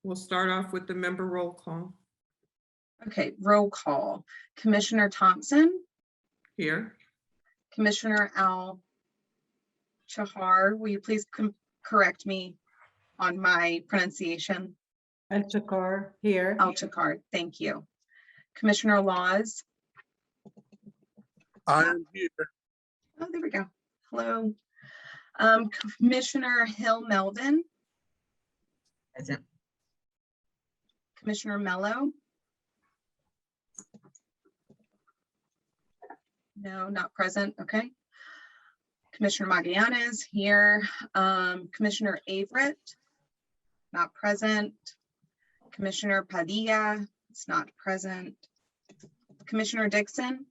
we'll start off with the member roll call. Okay, roll call. Commissioner Thompson, Here. Commissioner Al-Chahar, will you please correct me on my pronunciation? Al-Chahar, here. Al-Chahar, thank you. Commissioner Laws. I'm here. Oh, there we go. Hello. Commissioner Hill Melvin. Present. Commissioner Mello. No, not present. Okay. Commissioner Magallanes here. Commissioner Averett, not present. Commissioner Padilla is not present. Commissioner Dixon.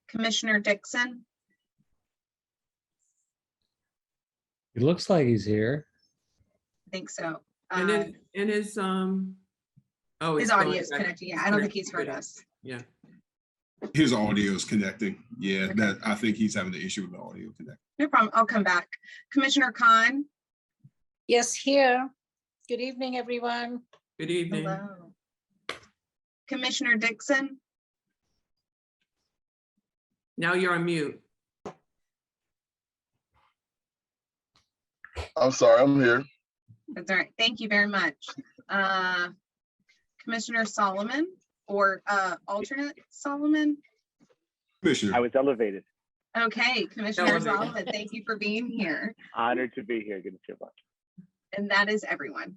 Commissioner Dixon. It looks like he's here. I think so. And his oh, His it's audio going is back. connected. Yeah, I don't think he's heard us. Yeah. His audio is connecting. Yeah, Okay. that I think he's having the issue with the audio connecting. No problem. I'll come back. Commissioner Khan. Yes, here. Good evening, everyone. Good evening. Hello. Commissioner Dixon. Now you're on mute. I'm sorry, I'm here. That's all right. Thank you very much. Commissioner Solomon or alternate Solomon. Commissioner. I was elevated. Okay, Commissioner Elevated. Solomon, thank you for being here. Honored to be here. Good to see you. And that is everyone.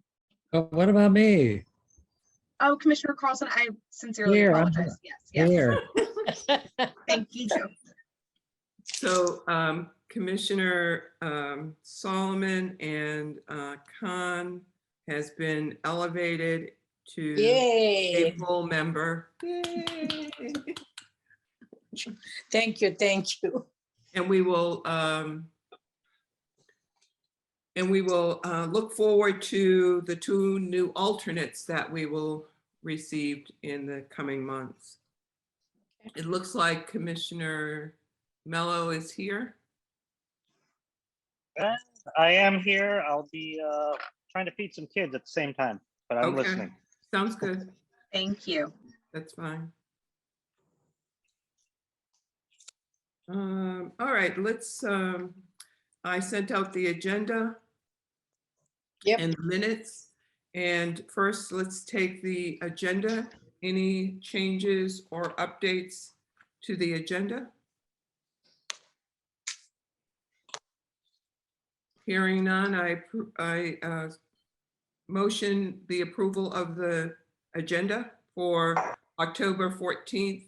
Oh, what about me? Oh, Commissioner Carlson, I sincerely Here, I'm apologize. Yes, Here. thank you. So Commissioner Solomon and Khan has been elevated to a Yay. full member. Yay. Thank you. Thank you. And we will look forward to the 2 new alternates that we will receive in the coming months. It looks like Commissioner Mello is here. I am here. I'll be trying to feed some kids at the same time, but I'm Okay. listening. Sounds good. Thank you. That's fine. All right, let's, I sent out the agenda Yep. and the minutes. And first, let's take the agenda. Any changes or updates to the agenda? Hearing none, I motion the approval of the agenda for October 14th,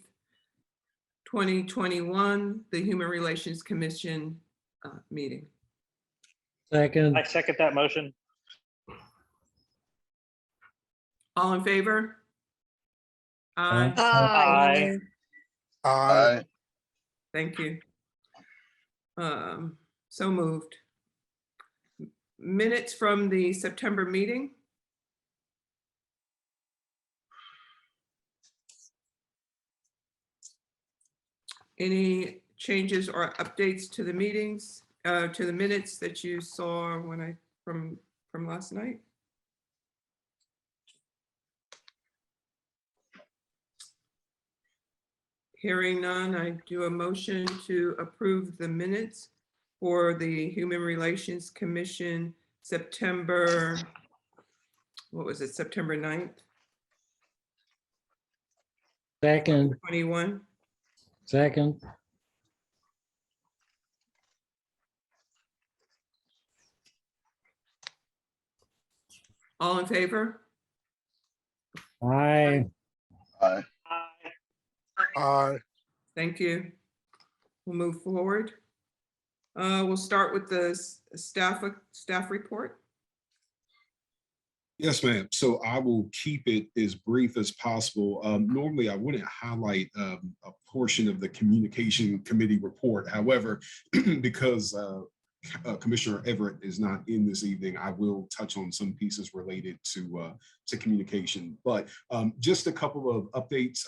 2021, the Human Relations Commission meeting. Second, I second that motion. All in favor? Aye. Aye. Aye. Thank you. So moved. Minutes from the September meeting. Any changes or updates to the meetings, to the minutes that you saw when from last night? Hearing none, I do a motion to approve the minutes for the Human Relations Commission, September, what was it, September 9th, second, 21? second, All in favor? aye, Aye. Aye. Thank you. We'll move forward. We'll start with the staff report. Yes, ma'am. So I will keep it as brief as possible. Normally, I wouldn't highlight a portion of the communication committee report. However, because Commissioner Everett is not in this evening, I will touch on some pieces related to communication. But just a couple of updates.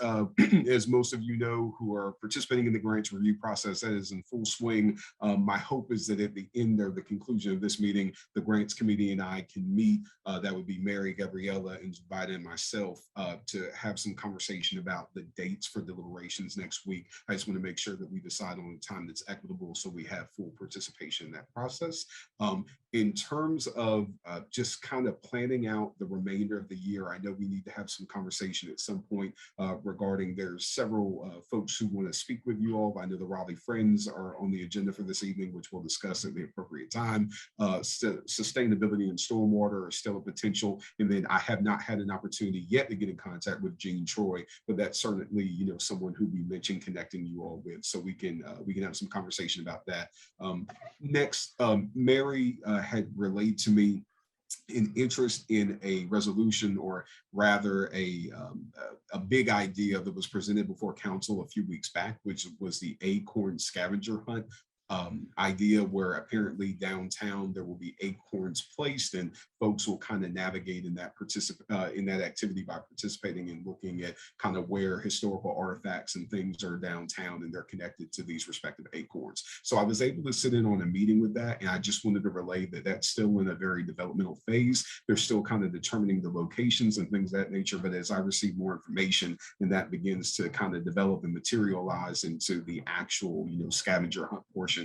As most of you know who are participating in the grants review process, that is in full swing. My hope is that at the end or the conclusion of this meeting, the grants committee and I can meet. That would be Mary, Gabriella, and Zubida and myself to have some conversation about the dates for deliberations next week. I just want to make sure that we decide on a time that's equitable so we have full participation in that process. In terms of just kind of planning out the remainder of the year, I know we need to have some conversation at some point regarding there's several folks who want to speak with you all. I know the Raleigh Friends are on the agenda for this evening, which we'll discuss at the appropriate time. Sustainability and stormwater are still a potential. And then I have not had an opportunity yet to get in contact with Jean Troy, but that's certainly, you know, someone who we mentioned connecting you all with, so we can have some conversation about that. Next, Mary had relayed to me an interest in a resolution, or rather a big idea that was presented before council a few weeks back, which was the Acorn scavenger hunt idea, where apparently downtown there will be acorns placed and folks will kind of navigate in that activity by participating and looking at kind of where historical artifacts and things are downtown and they're connected to these respective acorns. So I was able to sit in on a meeting with that, and I just wanted to relay that that's still in a very developmental phase. They're still kind of determining the locations and things of that nature, but as I receive more information and that begins to kind of develop and materialize into the actual, you know, scavenger hunt portion,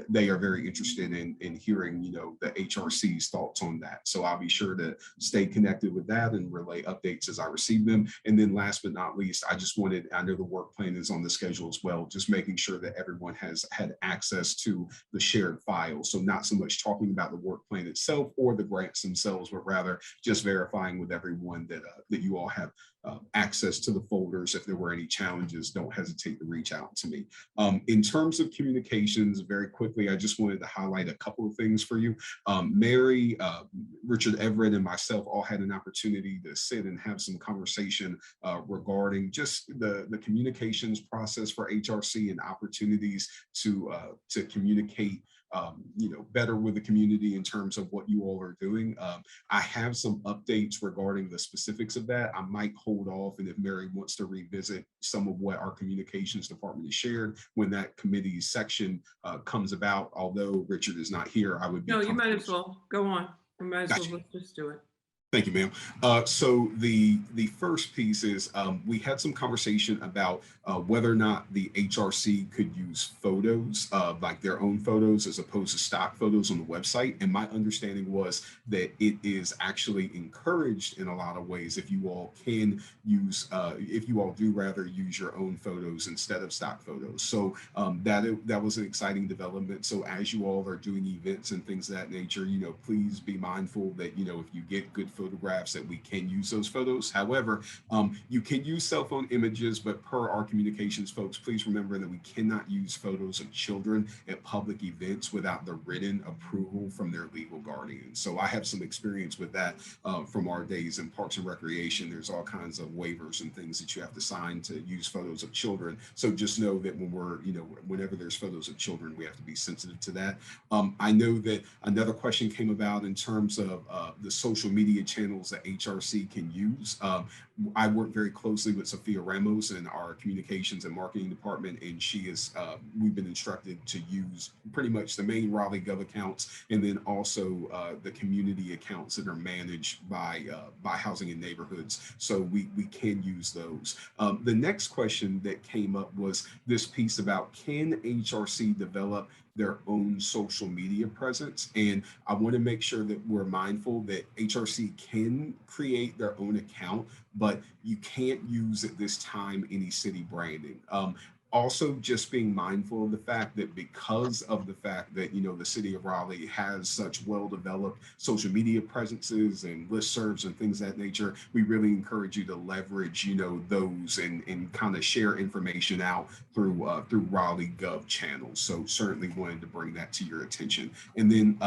they are very interested in hearing, you know, the HRC's thoughts on that. So I'll be sure to stay connected with that and relay updates as I receive them. And then last but not least, I know the work plan is on the schedule as well, just making sure that everyone has had access to the shared file. So not so much talking about the work plan itself or the grants themselves, but rather just verifying with everyone that you all have access to the folders. If there were any challenges, don't hesitate to reach out to me. In terms of communications, very quickly, I just wanted to highlight a couple of things for you. Mary, Richard Everett, and myself all had an opportunity to sit and have some conversation regarding just the communications process for HRC and opportunities to communicate you know, better with the community in terms of what you all are doing. I have some updates regarding the specifics of that. I might hold off, and if Mary wants to revisit some of what our communications department has shared when that committee section comes about, although Richard is not here, I would be. No, you might as well go on. We might as well, Gotcha. let's just do it. Thank you, ma'am. So the first piece is we had some conversation about whether or not the HRC could use photos, like their own photos, as opposed to stock photos on the website. And my understanding was that it is actually encouraged in a lot of ways if you all can use, if you all do rather use your own photos instead of stock photos. So that was an exciting development. So as you all are doing events and things of that nature, you know, please be mindful that, you know, if you get good photographs, that we can use those photos. However, you can use cell phone images, but per our communications folks, please remember that we cannot use photos of children at public events without the written approval from their legal guardian. So I have some experience with that from our days in Parks and Recreation. There's all kinds of waivers and things that you have to sign to use photos of children. So just know that when we're, you know, whenever there's photos of children, we have to be sensitive to that. I know that another question came about in terms of the social media channels that HRC can use. I work very closely with Sophia Ramos in our communications and marketing department, and she is, we've been instructed to use pretty much the main Raleigh Gov accounts, and then also the community accounts that are managed by Housing and Neighborhoods. So we can use those. The next question that came up was this piece about, can HRC develop their own social media presence? And I want to make sure that we're mindful that HRC can create their own account, but you can't use at this time any city branding. Also, just being mindful of the fact that because of the fact that, you know, the city of Raleigh has such well-developed social media presences and listservs and things of that nature, we really encourage you to leverage, you know, those and kind of share information out through Raleigh Gov channels. So certainly wanted to bring that to your attention. And then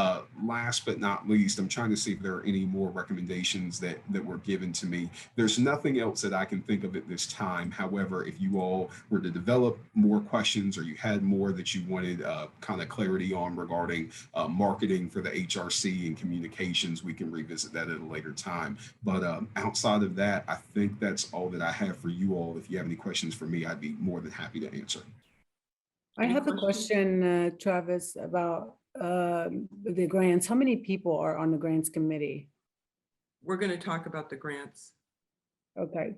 last but not least, I'm trying to see if there are any more recommendations that were given to me. There's nothing else that I can think of at this time. However, if you all were to develop more questions or you had more that you wanted kind of clarity on regarding marketing for the HRC and communications, we can revisit that at a later time. But outside of that, I think that's all that I have for you all. If you have any questions for me, I'd be more than happy to answer. I Any have a questions? question, Travis, about the grants. How many people are on the grants committee? We're going to talk about the grants. Okay.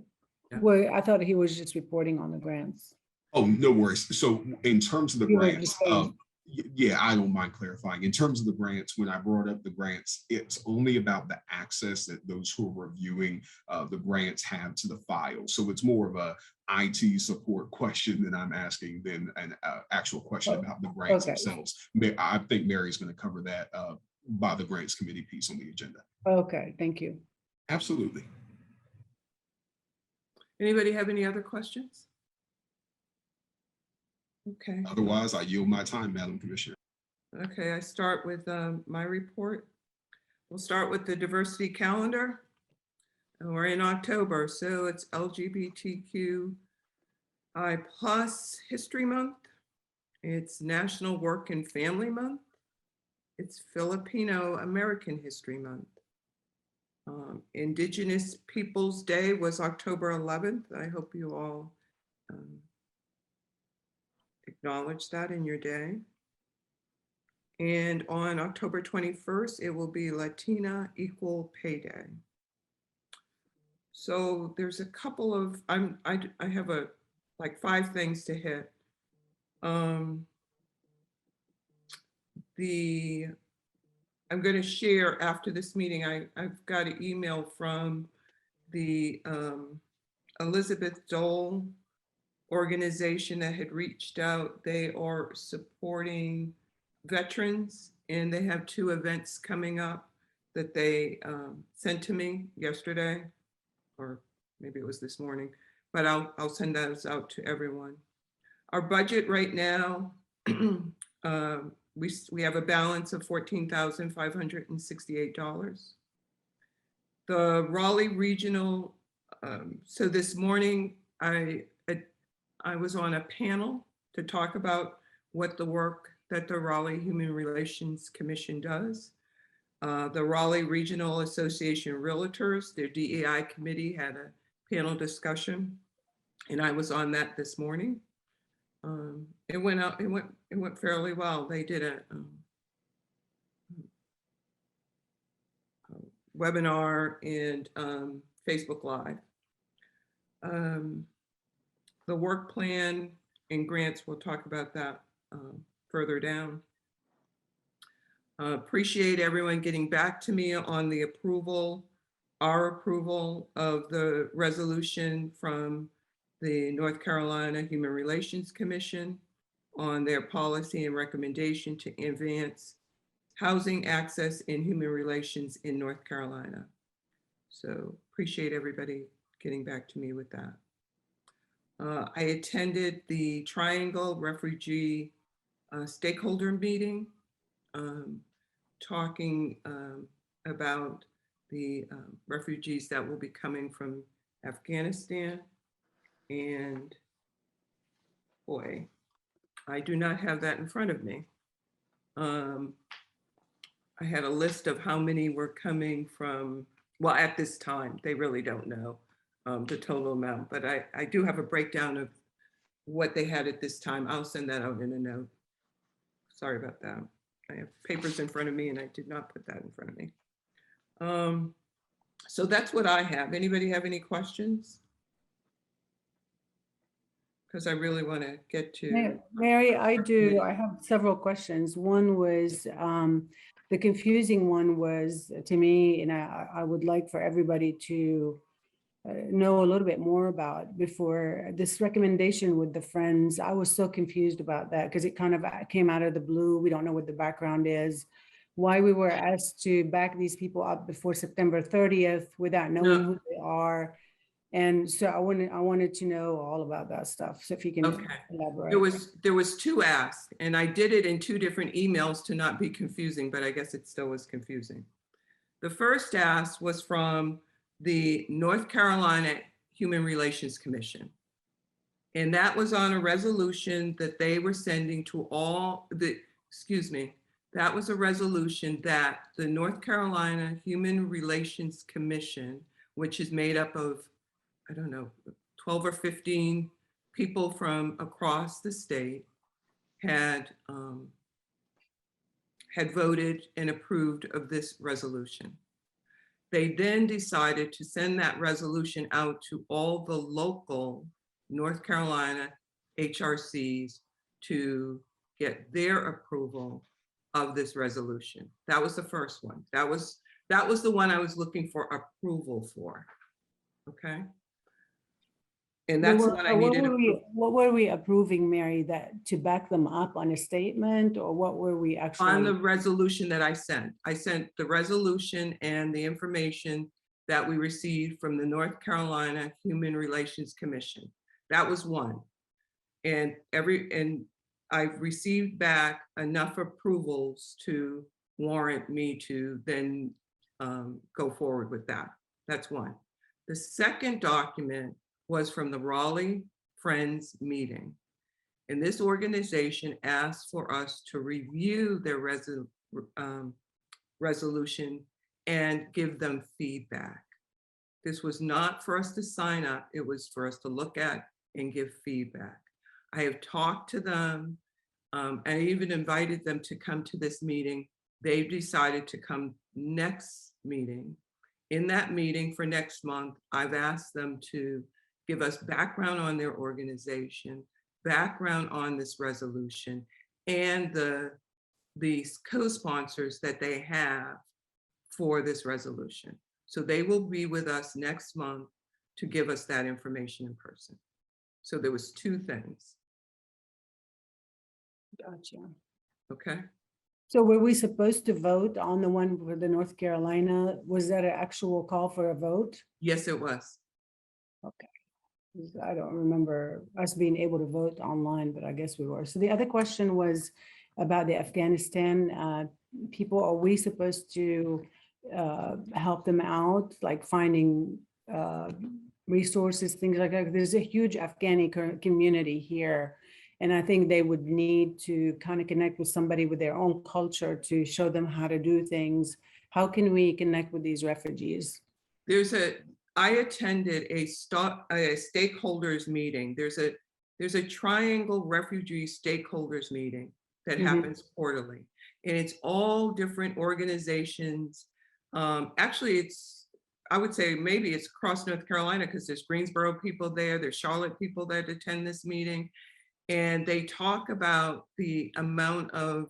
Yeah. Well, I thought he was just reporting on the grants. Oh, no worries. So in terms of the You were grants, just saying- yeah, I don't mind clarifying. In terms of the grants, when I brought up the grants, it's only about the access that those who are reviewing the grants have to the file. So it's more of a IT support question that I'm asking than an actual question about the grants okay. themselves. I think Mary's going to cover that by the grants committee piece on the agenda. Okay, thank you. Absolutely. Anybody have any other questions? Okay. Otherwise, I yield my time, Madam Commissioner. Okay, I start with my report. We'll start with the diversity calendar. And we're in October, so it's LGBTQI+ History Month. It's National Work and Family Month. It's Filipino American History Month. Indigenous Peoples Day was October 11th. I hope you all acknowledge that in your day. And on October 21st, it will be Latina Equal Pay Day. So there's a couple of, I have like 5 things to hit. I'm going to share after this meeting, I've got an email from the Elizabeth Dole organization that had reached out. They are supporting veterans and they have 2 events coming up that they sent to me yesterday, or maybe it was this morning, but I'll send those out to everyone. Our budget right now, we have a balance of $14,568. The Raleigh Regional, so this morning I was on a panel to talk about what the work that the Raleigh Human Relations Commission does. The Raleigh Regional Association of Realtors, their DEI committee had a panel discussion, and I was on that this morning. It went fairly well. They did a webinar and Facebook Live. The work plan and grants, we'll talk about that further down. Appreciate everyone getting back to me on the our approval of the resolution from the North Carolina Human Relations Commission on their policy and recommendation to advance housing access and human relations in North Carolina. So appreciate everybody getting back to me with that. I attended the Triangle Refugee stakeholder meeting, talking about the refugees that will be coming from Afghanistan. And boy, I do not have that in front of me. I had a list of how many were coming from, well, at this time, they really don't know the total amount, but I do have a breakdown of what they had at this time. I'll send that out in a note. Sorry about that. I have papers in front of me and I did not put that in front of me. So that's what I have. Anybody have any questions? Because I really want to get to. Mary, I do. I have several questions. One was, the confusing one was to me, and I would like for everybody to know a little bit more about before this recommendation with the Friends. I was so confused about that because it kind of came out of the blue. We don't know what the background is, why we were asked to back these people up before September 30th without knowing who they are. And so I wanted to know all about that stuff. So if you can elaborate. There was 2 asks, and I did it in 2 different emails to not be confusing, but I guess it still was confusing. The first ask was from the North Carolina Human Relations Commission. And that was on a resolution that they were sending to all the, excuse me, that was a resolution that the North Carolina Human Relations Commission, which is made up of, I don't know, 12 or 15 people from across the state, had voted and approved of this resolution. They then decided to send that resolution out to all the local North Carolina HRCs to get their approval of this resolution. That was the first one. That was the one I was looking for approval for. Okay. And that's the one I needed. What were we approving, Mary, that to back them up on a statement, or what were we actually? On the resolution that I sent the resolution and the information that we received from the North Carolina Human Relations Commission. That was one. And I've received back enough approvals to warrant me to then go forward with that. That's one. The second document was from the Raleigh Friends meeting. And this organization asked for us to review their resolution and give them feedback. This was not for us to sign up. It was for us to look at and give feedback. I have talked to them. I even invited them to come to this meeting. They've decided to come next meeting. In that meeting for next month, I've asked them to give us background on their organization, background on this resolution, and the co-sponsors that they have for this resolution. So they will be with us next month to give us that information in person. So there was two things. Gotcha. Okay. So were we supposed to vote on the one for the North Carolina? Was that an actual call for a vote? Yes, it was. Okay. I don't remember us being able to vote online, but I guess we were. So the other question was about the Afghanistan people. Are we supposed to help them out, like finding resources, things like that? There's a huge Afghani community here. And I think they would need to kind of connect with somebody with their own culture to show them how to do things. How can we connect with these refugees? I attended a stakeholders meeting. There's a Triangle Refugee Stakeholders meeting that happens quarterly. And it's all different organizations. Actually, I would say maybe it's across North Carolina, because there's Greensboro people there, there's Charlotte people that attend this meeting. And they talk about the amount of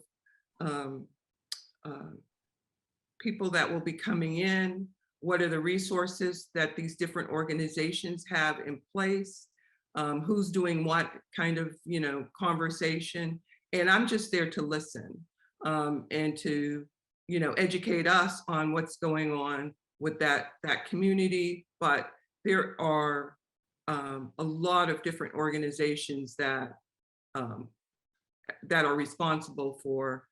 people that will be coming in, what are the resources that these different organizations have in place, who's doing what kind of, conversation. And I'm just there to listen and to, educate us on what's going on with that community. But there are a lot of different organizations that are responsible for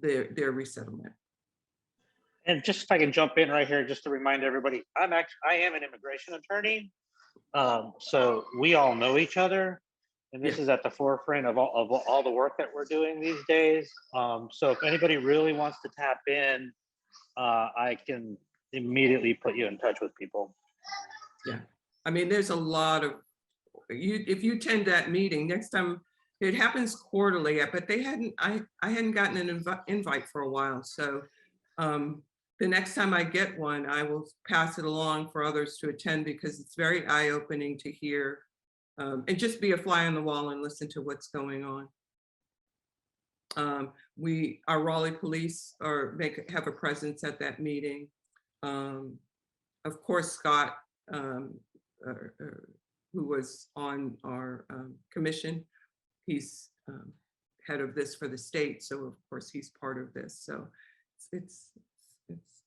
their resettlement. And just if I can jump in right here, just to remind everybody, I am an immigration attorney. So we all know each other, and this is at the forefront of all the work that we're doing these days. So if anybody really wants to tap in, I can immediately put you in touch with people. Yeah, I mean, there's a lot of, if you attend that meeting next time, it happens quarterly, but I hadn't gotten an invite for a while. So the next time I get one, I will pass it along for others to attend, because it's very eye-opening to hear and just be a fly on the wall and listen to what's going on. Our Raleigh police have a presence at that meeting. Of course, Scott, who was on our commission, he's head of this for the state, so of course he's part of this. So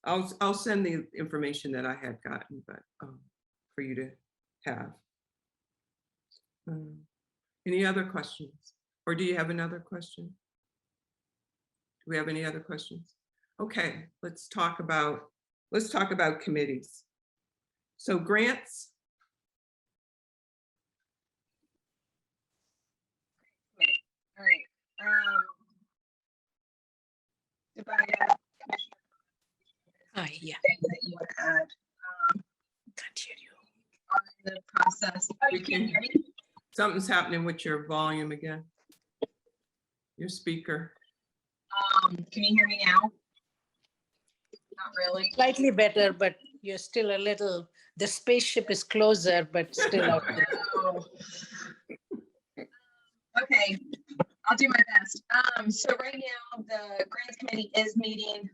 I'll send the information that I had gotten, but for you to have. Any other questions? Or do you have another question? Do we have any other questions? Okay, let's talk about committees. So grants. Did I, Commissioner, Hi, yeah, anything that you want to add can't hear you. on the process? Oh, you can't hear me? Something's happening with your volume again. Your speaker. Can you hear me now? Not really. Slightly better, but you're still a little, the spaceship is closer, but still out there. Oh. Okay, I'll do my best. So right now, the grants committee is meeting.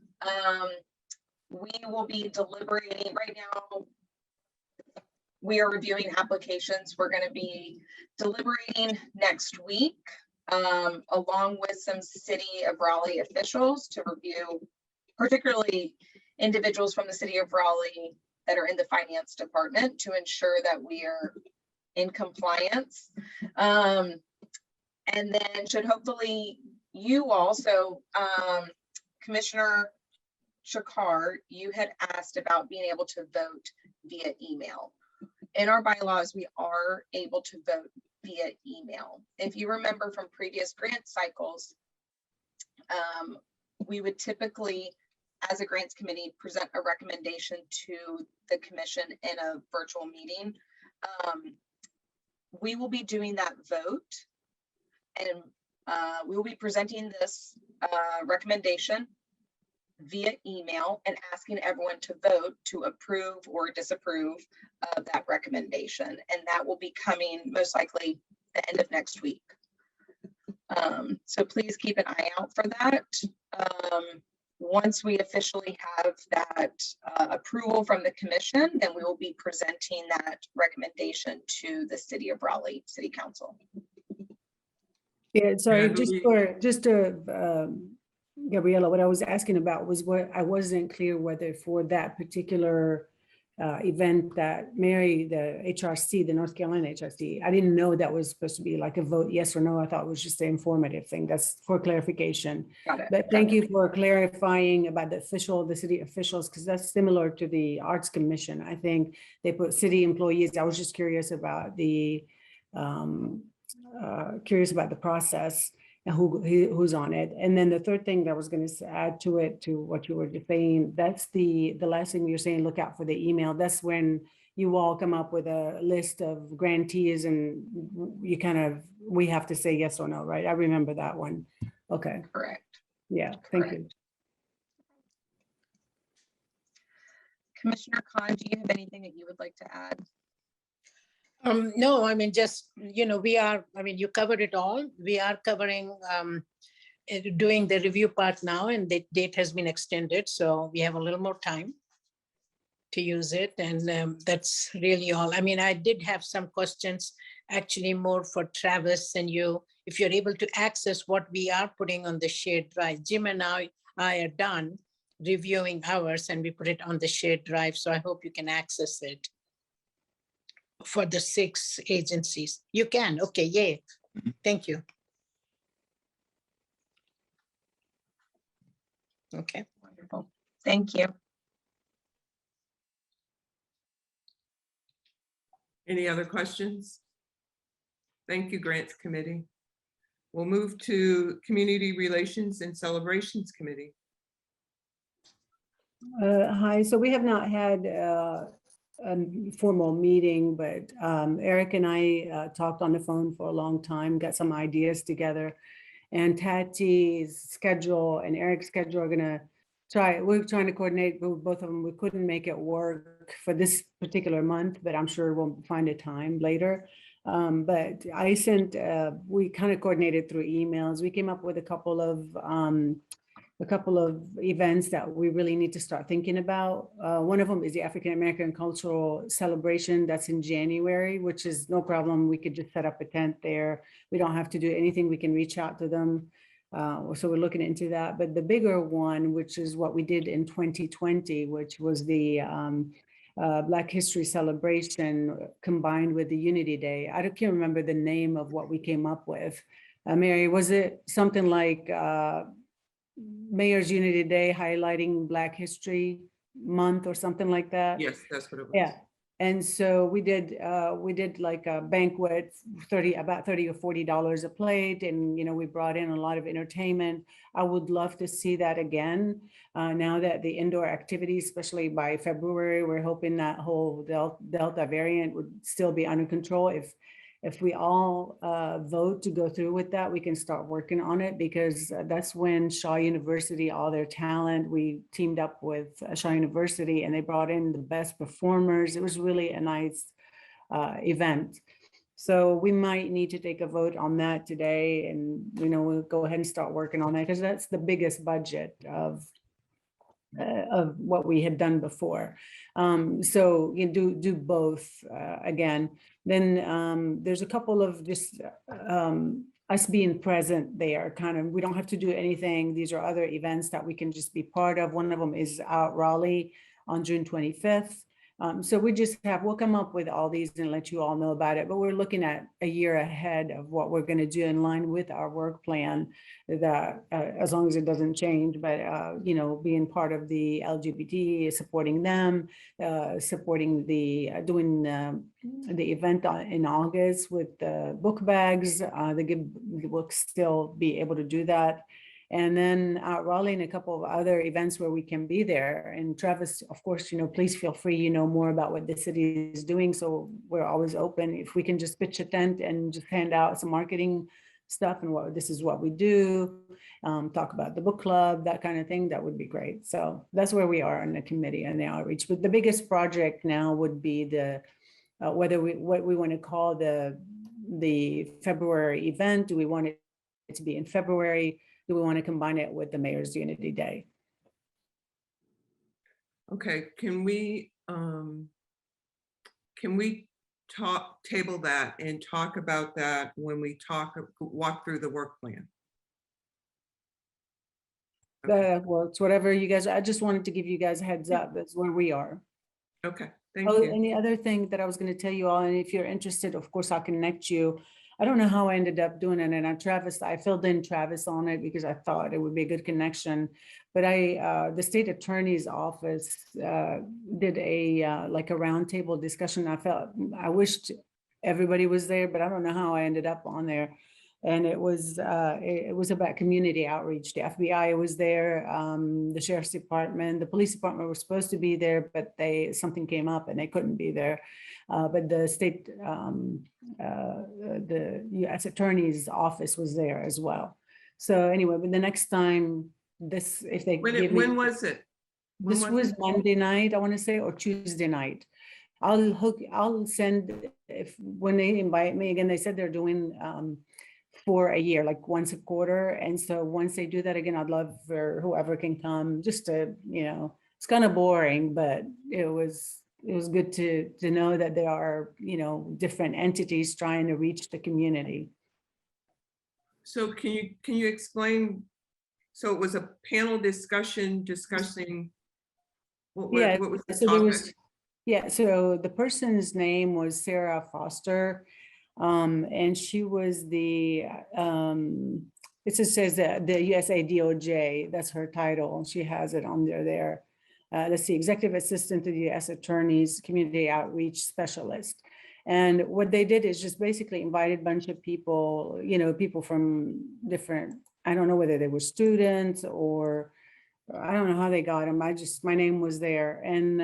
We will be deliberating right now. We are reviewing applications. We're going to be deliberating next week, along with some city of Raleigh officials to review, particularly individuals from the city of Raleigh that are in the finance department to ensure that we are in compliance. And then should hopefully you also, Commissioner Shakar, you had asked about being able to vote via email. In our bylaws, we are able to vote via email. If you remember from previous grant cycles, we would typically, as a grants committee, present a recommendation to the commission in a virtual meeting. We will be doing that vote, and we will be presenting this recommendation via email and asking everyone to vote to approve or disapprove of that recommendation. And that will be coming most likely the end of next week. So please keep an eye out for that. Once we officially have that approval from the commission, then we will be presenting that recommendation to the City of Raleigh City Council. Yeah, sorry, Yeah, just to, Gabriella, what I was asking about was what I wasn't clear whether for that particular event that Mary, the HRC, the North Carolina HRC, I didn't know that was supposed to be like a vote, yes or no. I thought it was just an informative thing. That's for clarification. Got it. But thank you for clarifying about the city officials, because that's similar to the Arts Commission. I think they put city employees. I was just curious about the process and who's on it. And then the third thing that I was going to add to it, to what you were saying, that's the last thing you're saying, look out for the email. That's when you all come up with a list of grantees and you we have to say yes or no, right? I remember that one. Okay. Correct. Yeah, thank you. Commissioner Khan, do you have anything that you would like to add? No, I mean, just, you covered it all. We are covering, doing the review part now, and the date has been extended. So we have a little more time to use it. And that's really all. I mean, I did have some questions, actually more for Travis and you, if you're able to access what we are putting on the shared drive. Jim and I are done reviewing ours and we put it on the shared drive. So I hope you can access it for the 6 agencies. You can, okay, yay. Thank you. Okay. Wonderful. Thank you. Any other questions? Thank you, Grants Committee. We'll move to Community Relations and Celebrations Committee. Hi, so we have not had a formal meeting, but Eric and I talked on the phone for a long time, got some ideas together, and Tati's schedule and Eric's schedule are gonna we're trying to coordinate with both of them. We couldn't make it work for this particular month, but I'm sure we'll find a time later. But I sent, we kind of coordinated through emails. We came up with a couple of events that we really need to start thinking about. One of them is the African American Cultural Celebration. That's in January, which is no problem. We could just set up a tent there. We don't have to do anything. We can reach out to them. So we're looking into that. But the bigger one, which is what we did in 2020, which was the Black History Celebration combined with the Unity Day. I can't remember the name of what we came up with. Mary, was it something like Mayor's Unity Day highlighting Black History Month or something like that? Yes, that's what it was. Yeah. And so we did like a banquet, about $30 or $40 a plate. And, we brought in a lot of entertainment. I would love to see that again. Now that the indoor activities, especially by February, we're hoping that whole Delta variant would still be under control. If we all vote to go through with that, we can start working on it, because that's when Shaw University, all their talent, we teamed up with Shaw University and they brought in the best performers. It was really a nice event. So we might need to take a vote on that today, and we'll go ahead and start working on that, because that's the biggest budget of what we had done before. So you do both again. Then there's a couple of just us being present there, kind of, we don't have to do anything. These are other events that we can just be part of. One of them is out Raleigh on June 25th. So we'll come up with all these and let you all know about it, but we're looking at a year ahead of what we're going to do in line with our work plan, that as long as it doesn't change, but being part of the LGBT, supporting them, supporting doing the event in August with the book bags. We'll still be able to do that. And then Raleigh and a couple of other events where we can be there. And Travis, of course, please feel free, more about what the city is doing. So we're always open. If we can just pitch a tent and just hand out some marketing stuff and this is what we do, talk about the book club, that kind of thing, that would be great. So that's where we are in the committee and the outreach. But the biggest project now would be what we want to call the February event. Do we want it to be in February? Do we want to combine it with the Mayor's Unity Day? Okay, can we table that and talk about that when we walk through the work plan? That works, whatever you guys, I just wanted to give you guys a heads up. That's where we are. Okay, thank Oh, you. and the other thing that I was going to tell you all, and if you're interested, of course, I'll connect you. I don't know how I ended up doing it, and I filled in Travis on it because I thought it would be a good connection. But the state attorney's office did a like a roundtable discussion. I wished everybody was there, but I don't know how I ended up on there. And it was about community outreach. The FBI was there, the sheriff's department, the police department were supposed to be there, but something came up and they couldn't be there. But the state, the U.S. Attorney's office was there as well. So anyway, but the next time When was it? This was Monday night, I want to say, or Tuesday night. I'll send, when they invite me again, they said they're doing for a year, like once a quarter. And so once they do that again, I'd love for whoever can come, just to, it's kind of boring, but it was good to know that there are, different entities trying to reach the community. So can you explain? So it was a panel discussing what was the topic? So the person's name was Sarah Foster. And she was it just says that the USA DOJ, that's her title. She has it on there. Let's see, Executive Assistant to the U.S. Attorney's Community Outreach Specialist. And what they did is just basically invited a bunch of people, people from different, I don't know whether they were students or I don't know how they got them. My name was there and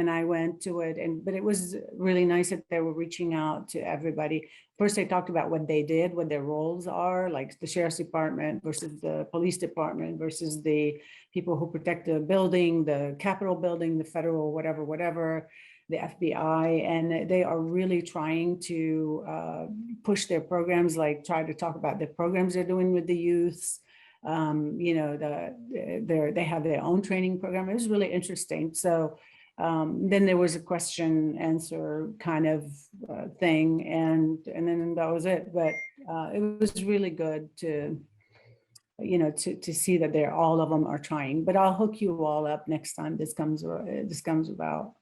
I went to it, but it was really nice that they were reaching out to everybody. First, they talked about what they did, what their roles are, like the sheriff's department versus the police department versus the people who protect the building, the Capitol building, the federal, whatever, the FBI. And they are really trying to push their programs, like try to talk about the programs they're doing with the youths. They have their own training program. It was really interesting. So then there was a question answer kind of thing, and then that was it. But it was really good to see that all of them are trying. But I'll hook you all up next time this comes about.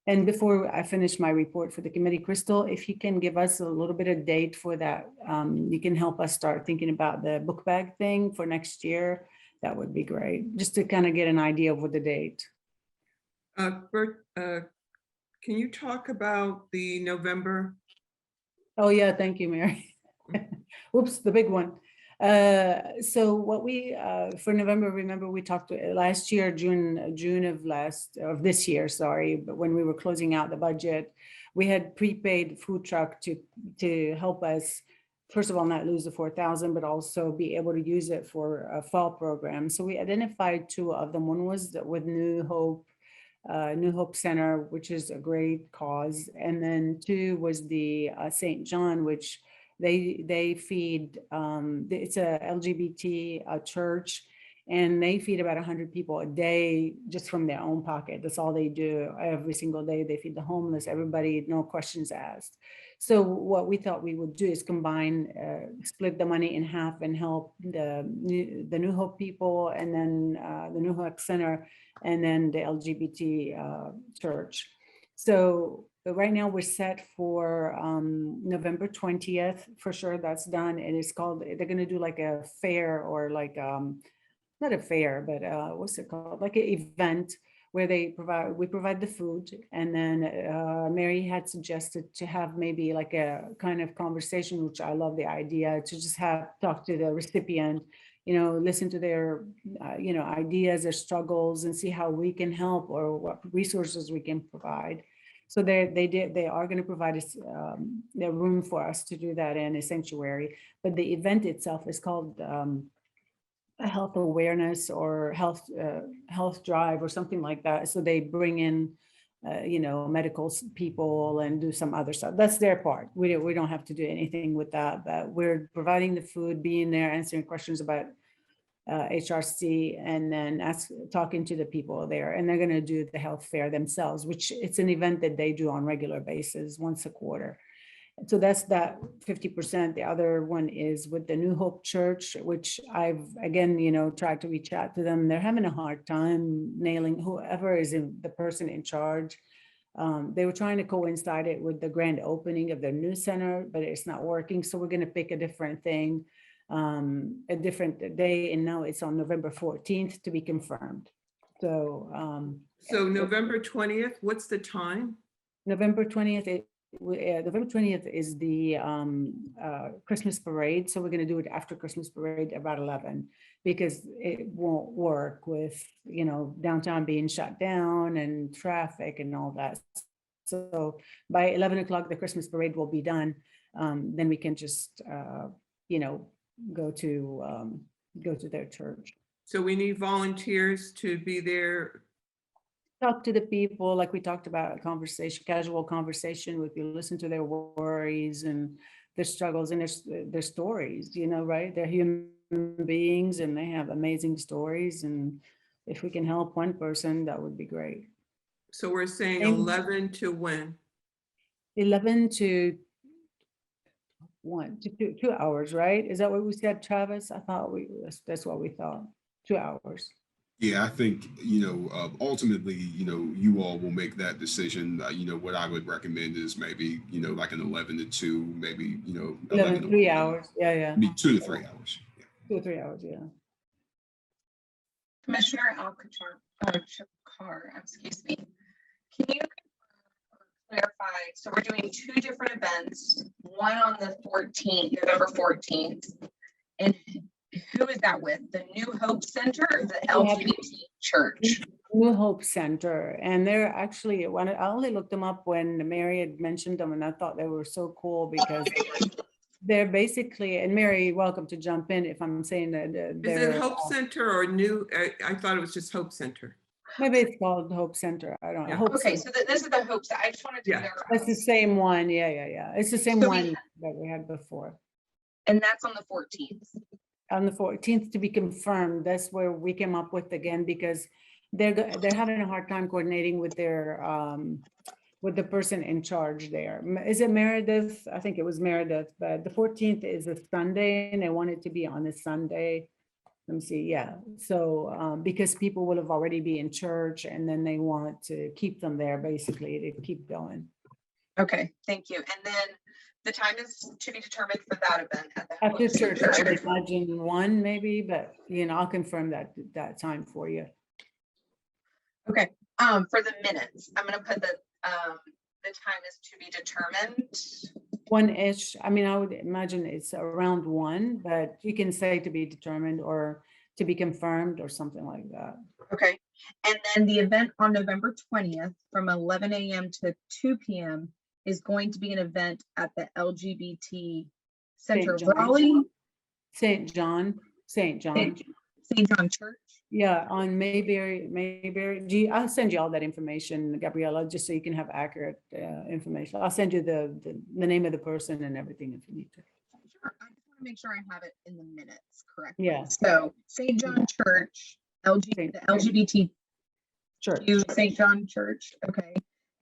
And before I finish my report for the committee, Crystal, if you can give us a little bit of date for that, you can help us start thinking about the book bag thing for next year. That would be great, just to kind of get an idea of what the date. can you talk about the November? Oh, yeah, thank you, Mary. Whoops, the big one. So what we, for November, remember we talked last year, June of this year, sorry, but when we were closing out the budget, we had prepaid food truck to help us, first of all, not lose the 4,000, but also be able to use it for a fall program. So we identified two of them. One was with New Hope Center, which is a great cause. And then two was the St. John, which they feed, it's a LGBT church, and they feed about 100 people a day just from their own pocket. That's all they do every single day. They feed the homeless, everybody, no questions asked. So what we thought we would do is combine, split the money in half and help the New Hope people, and then the New Hope Center, and then the LGBT church. So right now we're set for November 20th, for sure, that's done. And it's called, they're gonna do like a fair, or like, not a fair, but what's it called? Like an event where we provide the food. And then Mary had suggested to have maybe like a kind of conversation, which I love the idea, to just talk to the recipient, listen to their, ideas, their struggles, and see how we can help or what resources we can provide. So they are going to provide us their room for us to do that in a sanctuary. But the event itself is called a health awareness or health drive or something like that. So they bring in, medical people and do some other stuff. That's their part. We don't have to do anything with that, but we're providing the food, being there, answering questions about HRC, and then talking to the people there. And they're going to do the health fair themselves, which it's an event that they do on regular basis, once a quarter. So that's that 50%. The other one is with the New Hope Church, which I've, again, tried to reach out to them. They're having a hard time nailing whoever is the person in charge. They were trying to coincide it with the grand opening of their new center, but it's not working. So we're going to pick a different thing, a different day. And now it's on November 14th to be confirmed. So, So November 20th, what's the time? November 20th, November 20th is the Christmas parade. So we're going to do it after Christmas parade about 11, because it won't work with, downtown being shut down and traffic and all that. So by 11 o'clock, the Christmas parade will be done. Then we can just, go to their church. So we need volunteers to be there. Talk to the people, like we talked about, casual conversation with you, listen to their worries and their struggles and their stories, right? They're human beings and they have amazing stories. And if we can help one person, that would be great. So we're saying And- 11 to when? 11 to 2 hours, right? Is that what we said, Travis? I thought that's what we thought, 2 hours. Yeah, I think, ultimately, you all will make that decision. What I would recommend is maybe, like an 11 to 2, maybe, 11 to 3 1. hours. Yeah. Maybe 2 to 3 hours. Yeah. 2 or 3 hours, yeah. Commissioner Chakar, excuse me. Can you clarify? So we're doing 2 different events, one on the 14th, November 14th. And who is that with? The New Hope Center or the LGBT Church? New Hope Center, and they're actually, I only looked them up when Mary had mentioned them, and I thought they were so cool because they're basically, and Mary, welcome to jump in if I'm saying that. Is it Hope Center or New? I thought it was just Hope Center. Maybe it's called Hope Center. I don't know. Yeah. Hope Okay, Center. so this is the Hope Center. I just wanted to Yeah. clarify. That's the same one. Yeah. It's the same So one that we had before. And that's on the 14th. On the 14th to be confirmed. That's where we came up with again, because they're having a hard time coordinating with their with the person in charge there. Is it Meredith? I think it was Meredith, but the 14th is a Sunday and they want it to be on a Sunday. Let me see. Yeah. So because people will have already be in church and then they want to keep them there basically to keep going. Okay, thank you. And then the time is to be determined for that event at the After Hope church, Center. I would imagine 1 maybe, but I'll confirm that time for you. Okay, for the minutes, I'm gonna put the be determined? One-ish, I mean, I would imagine it's around one, but you can say to be determined or to be confirmed or something like that. Okay, and then the event on November 20th from 11 a.m. to 2 p.m. is going to be an event at the LGBT Center, John's. Raleigh, St. John. St. John Church. Yeah, on Mayberry. I'll send you all that information, Gabriella, just so you can have accurate information. I'll send you the name of the person and everything if you need to. Sure, I just want to make sure I have it in the minutes correctly. Yeah. So St. John Church, the LGBT Sure. St. John Church, okay.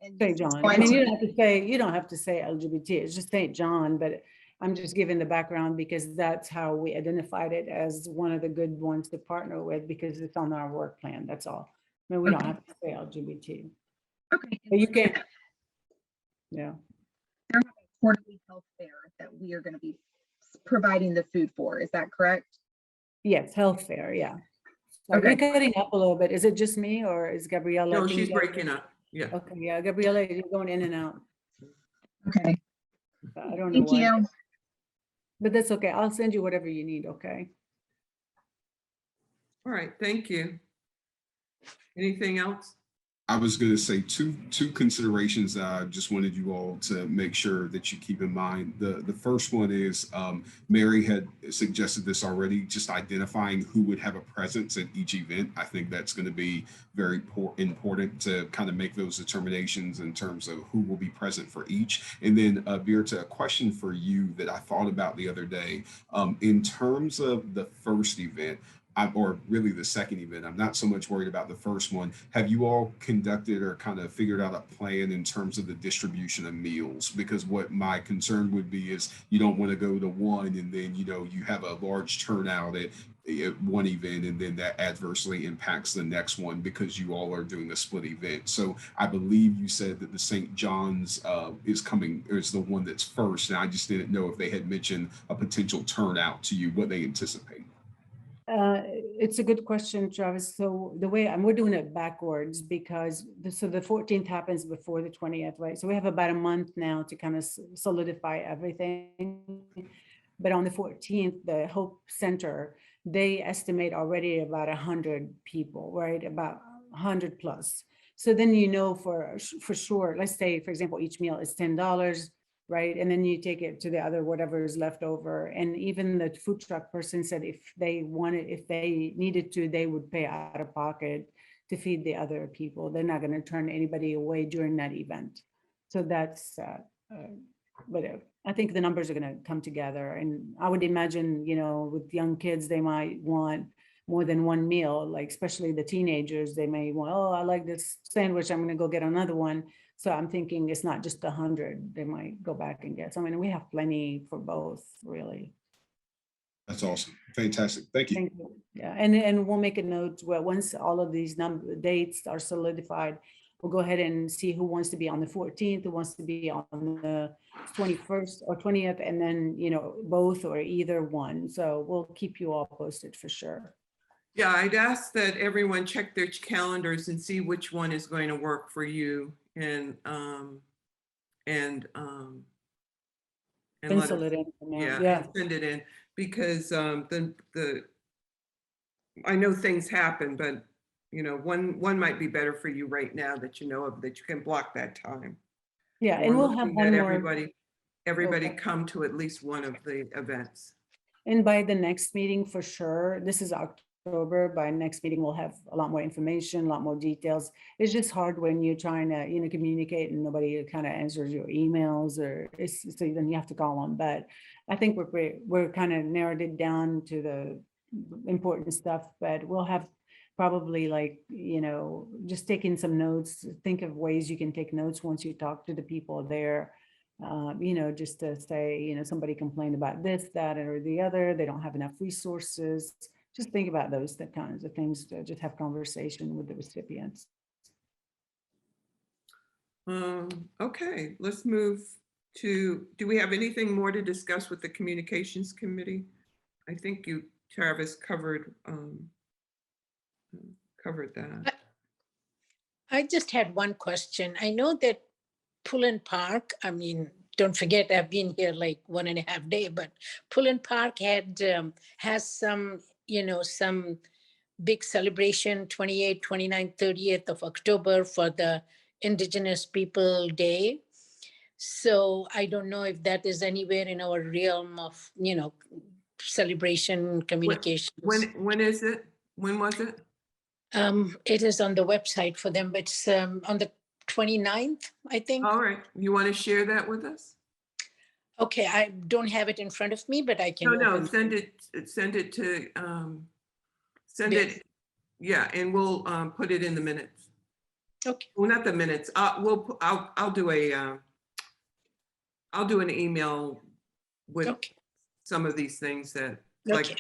And St. this is John. I going mean, to you don't have to say LGBT, it's just St. John, but I'm just giving the background because that's how we identified it as one of the good ones to partner with because it's on our work plan, that's all. I mean, we don't Okay. have to say LGBT, Okay. but you can, yeah. They're having a quarterly health fair that we are going to be providing the food for. Is that correct? Yes, health fair, yeah. So Okay. you're cutting up a little bit. Is it just me or is Gabriella? No, can you she's guys- breaking up. Yeah. Okay, yeah, Gabriella, you're going in and out. Okay. I don't know Thank why, you. but that's okay. I'll send you whatever you need, okay? All right, thank you. Anything else? I was going to say two considerations that I just wanted you all to make sure that you keep in mind. The first one is Mary had suggested this already, just identifying who would have a presence at each event. I think that's going to be very important to kind of make those determinations in terms of who will be present for each. And then Birta, a question for you that I thought about the other day. In terms of the first event, or really the second event, I'm not so much worried about the first one. Have you all conducted or kind of figured out a plan in terms of the distribution of meals? Because what my concern would be is you don't want to go to one and then, you know, you have a large turnout at one event and then that adversely impacts the next one because you all are doing a split event. So I believe you said that the St. John's is the one that's first. And I just didn't know if they had mentioned a potential turnout to you, what they anticipate. It's a good question, Travis. So the way we're doing it backwards because the 14th happens before the 20th, right? So we have about a month now to kind of solidify everything. But on the 14th, the Hope Center, they estimate already about 100 people, right? About 100 plus. So then you know for sure, let's say, for example, each meal is $10. Right. And then you take it to the other, whatever is left over. And even the food truck person said if they needed to, they would pay out of pocket to feed the other people. They're not going to turn anybody away during that event. So that's, but I think the numbers are going to come together. And I would imagine, you know, with young kids, they might want more than one meal, like especially the teenagers, they may want, oh, I like this sandwich, I'm going to go get another one. So I'm thinking it's not just 100, they might go back and get some. I mean, we have plenty for both, really. That's awesome. Fantastic. Thank you. Thank you. Yeah, and we'll make a note where once all of these dates are solidified, we'll go ahead and see who wants to be on the 14th, who wants to be on the 21st or 20th, and then, you know, both or either one. So we'll keep you all posted for sure. Yeah, I'd ask that everyone check their calendars and see which one is going to work for you and let Pencil us, it in. For now. yeah, Yeah. and send it in because I know things happen, but you know, one might be better for you right now that you know of, that you can block that time. Yeah, Or and we'll have looking one at more. everybody Okay. come to at least one of the events. And by the next meeting, for sure, this is October, by next meeting, we'll have a lot more information, a lot more details. It's just hard when you're trying to, you know, communicate and nobody kind of answers your emails so then you have to call them. But I think we're kind of narrowed it down to the important stuff, but we'll have probably like, you know, just taking some notes, think of ways you can take notes once you talk to the people there. You know, just to say, you know, somebody complained about this, that, or the other, they don't have enough resources. Just think about those kinds of things to just have conversation with the recipients. Okay, let's move to, do we have anything more to discuss with the Communications Committee? I think you, Travis, covered that. I just had one question. I know that Pullen Park, I mean, don't forget, I've been here like 1.5 days, but Pullen Park has some, some big celebration, 28th, 29th, 30th of October for the Indigenous People Day. So I don't know if that is anywhere in our realm of, celebration, communications. When is it? When was it? It is on the website for them, but it's on the 29th, I think. All right. You want to share that with us? Okay, I don't have it in front of me, but I can. No, open- send it to, send Yes. it. Yeah, and we'll put it in the minutes. Okay, Well, not the minutes. I'll do an email with okay, some of these things that, okay,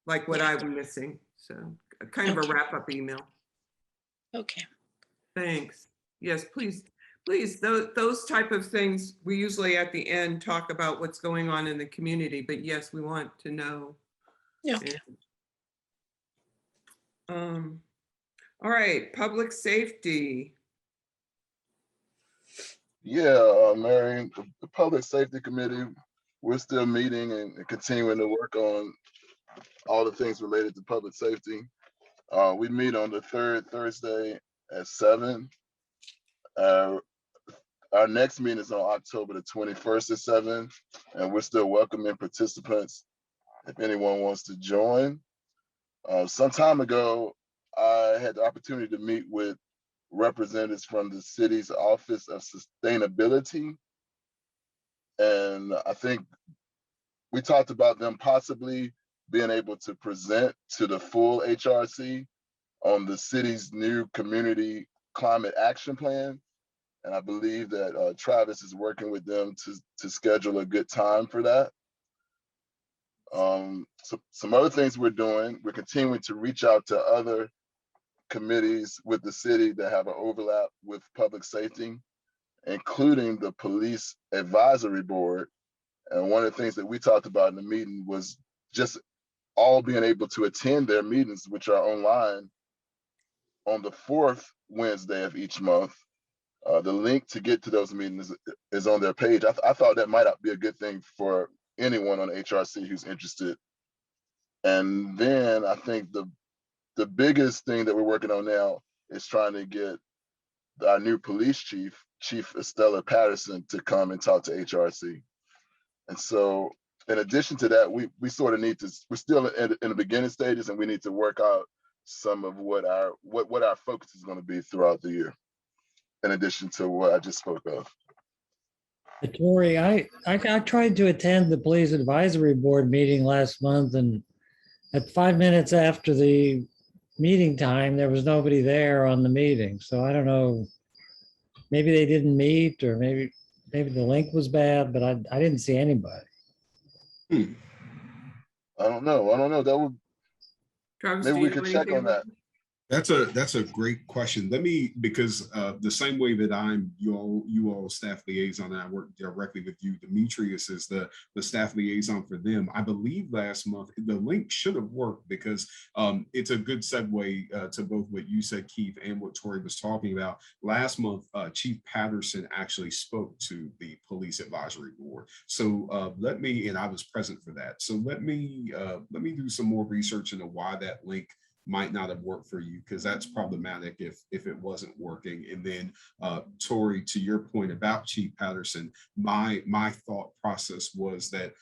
like what Yeah. I'm missing. So kind of a Okay. wrap-up email. okay. Thanks. Yes, please, those type of things, we usually at the end talk about what's going on in the community, but yes, we want to know. Okay. All right, public safety. Yeah, Mary, the Public Safety Committee, we're still meeting and continuing to work on all the things related to public safety. We meet on the third Thursday at 7. Our next meeting is on October the 21st at 7, and we're still welcoming participants if anyone wants to join. Some time ago, I had the opportunity to meet with representatives from the city's Office of Sustainability. And I think we talked about them possibly being able to present to the full HRC on the city's new community climate action plan. And I believe that Travis is working with them to schedule a good time for that. So some other things we're doing, we're continuing to reach out to other committees with the city that have an overlap with public safety, including the Police Advisory Board. And one of the things that we talked about in the meeting was just all being able to attend their meetings, which are online, on the 4th Wednesday of each month. The link to get to those meetings is on their page. I thought that might be a good thing for anyone on HRC who's interested. And then I think the biggest thing that we're working on now is trying to get our new police chief, Chief Estella Patterson, to come and talk to HRC. And so in addition to that, we sort of need to, we're still in the beginning stages, and we need to work out some of what our focus is going to be throughout the year, in addition to what I just spoke of. Tori, I tried to attend the Police Advisory Board meeting last month, and at 5 minutes after the meeting time, there was nobody there on the meeting. So I don't know, maybe they didn't meet, or maybe the link was bad, but I didn't see anybody. I don't know. That would, Travis, maybe do we you could know check anything on that. about That's a great question. Let me, because the same way that I'm you all staff liaison, and I work directly with you, Demetrius is the staff liaison for them. I believe last month the link should have worked, because it's a good segue to both what you said, Keith, and what Tori was talking about. Last month, Chief Patterson actually spoke to the Police Advisory Board. So let me, and I was present for that. So let me do some more research into why that link might not have worked for you, because that's problematic if it wasn't working. And then Tori, to your point about Chief Patterson, my thought process was that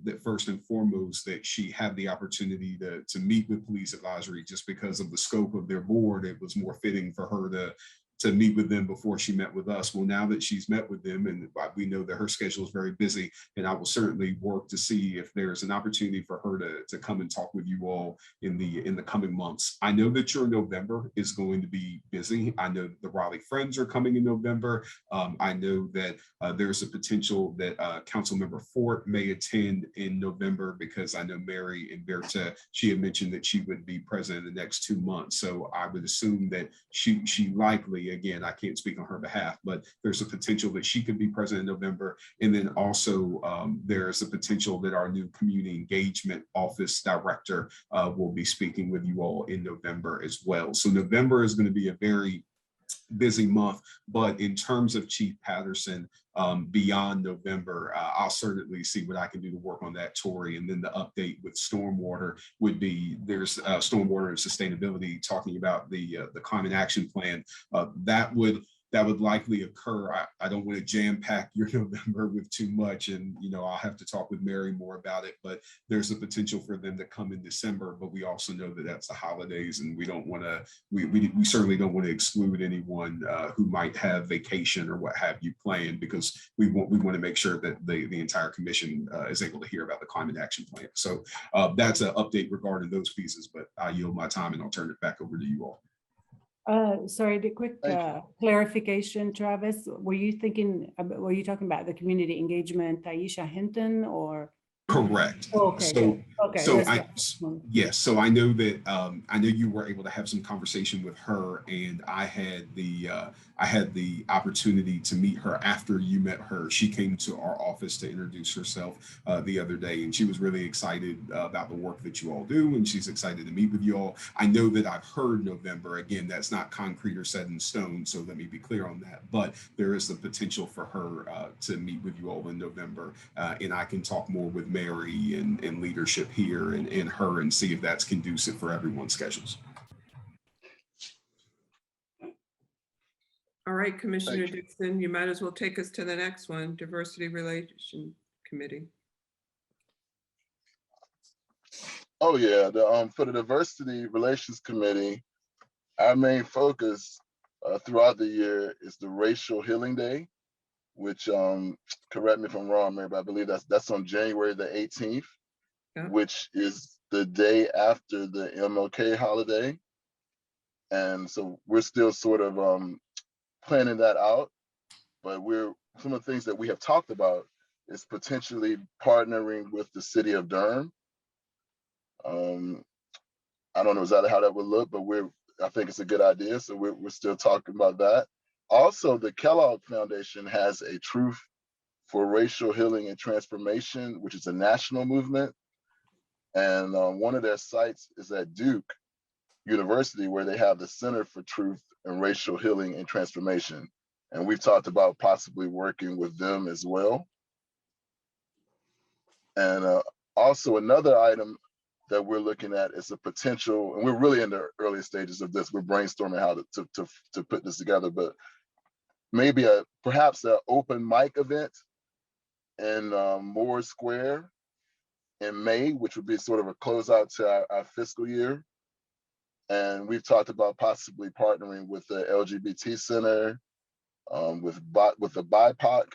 that first and foremost, that she had the opportunity to meet with Police Advisory, just because of the scope of their board. It was more fitting for her to meet with them before she met with us. Well, now that she's met with them, and we know that her schedule is very busy, and I will certainly work to see if there's an opportunity for her to come and talk with you all in the coming months. I know that your November is going to be busy. I know the Raleigh Friends are coming in November. I know that there's a potential that Councilmember Fort may attend in November, because I know Mary and Berta, she had mentioned that she would be present in the next 2 months. So I would assume that she likely, again, I can't speak on her behalf, but there's a potential that she could be present in November. And then also there's a potential that our new community engagement office director will be speaking with you all in November as well. So November is going to be a very busy month. But in terms of Chief Patterson, beyond November, I'll certainly see what I can do to work on that, Tori. And then the update with stormwater would be there's stormwater and sustainability, talking about the climate action plan. That would likely occur. I don't want to jam pack your November with too much, and I'll have to talk with Mary more about it, but there's a potential for them to come in December. But we also know that that's the holidays, and we don't want to, we certainly don't want to exclude anyone who might have vacation or what have you planned, because we want to make sure that the entire commission is able to hear about the climate action plan. So that's an update regarding those pieces, but I yield my time and I'll turn it back over to you all. Sorry, the quick clarification, Travis, were you talking about the community engagement, Taisha Hinton, or? Correct. Okay. So, Okay. yes. So I know that I know you were able to have some conversation with her, and I had the opportunity to meet her after you met her. She came to our office to introduce herself the other day, and she was really excited about the work that you all do, and she's excited to meet with you all. I know that I've heard November. Again, that's not concrete or set in stone, so let me be clear on that. But there is the potential for her to meet with you all in November, and I can talk more with Mary and leadership here and her and see if that's conducive for everyone's schedules. All right, Commissioner Dixon, you might as well take us to the next one, Diversity Relations Committee. Oh yeah, for the Diversity Relations Committee, our main focus throughout the year is the Racial Healing Day, which correct me if I'm wrong, Mary, but I believe that's on January the 18th, which is the day after the MLK holiday. And so we're still sort of planning that out, but some of the things that we have talked about is potentially partnering with the city of Durham. I don't know exactly how that would look, but I think it's a good idea. So we're still talking about that. Also, the Kellogg Foundation has a Truth for Racial Healing and Transformation, which is a national movement. And one of their sites is at Duke University, where they have the Center for Truth and Racial Healing and Transformation. And we've talked about possibly working with them as well. And also another item that we're looking at is a potential, and we're really in the early stages of this, we're brainstorming how to put this together, but maybe perhaps an open mic event in Moore Square in May, which would be sort of a closeout to our fiscal year. And we've talked about possibly partnering with the LGBT Center, with the BIPOC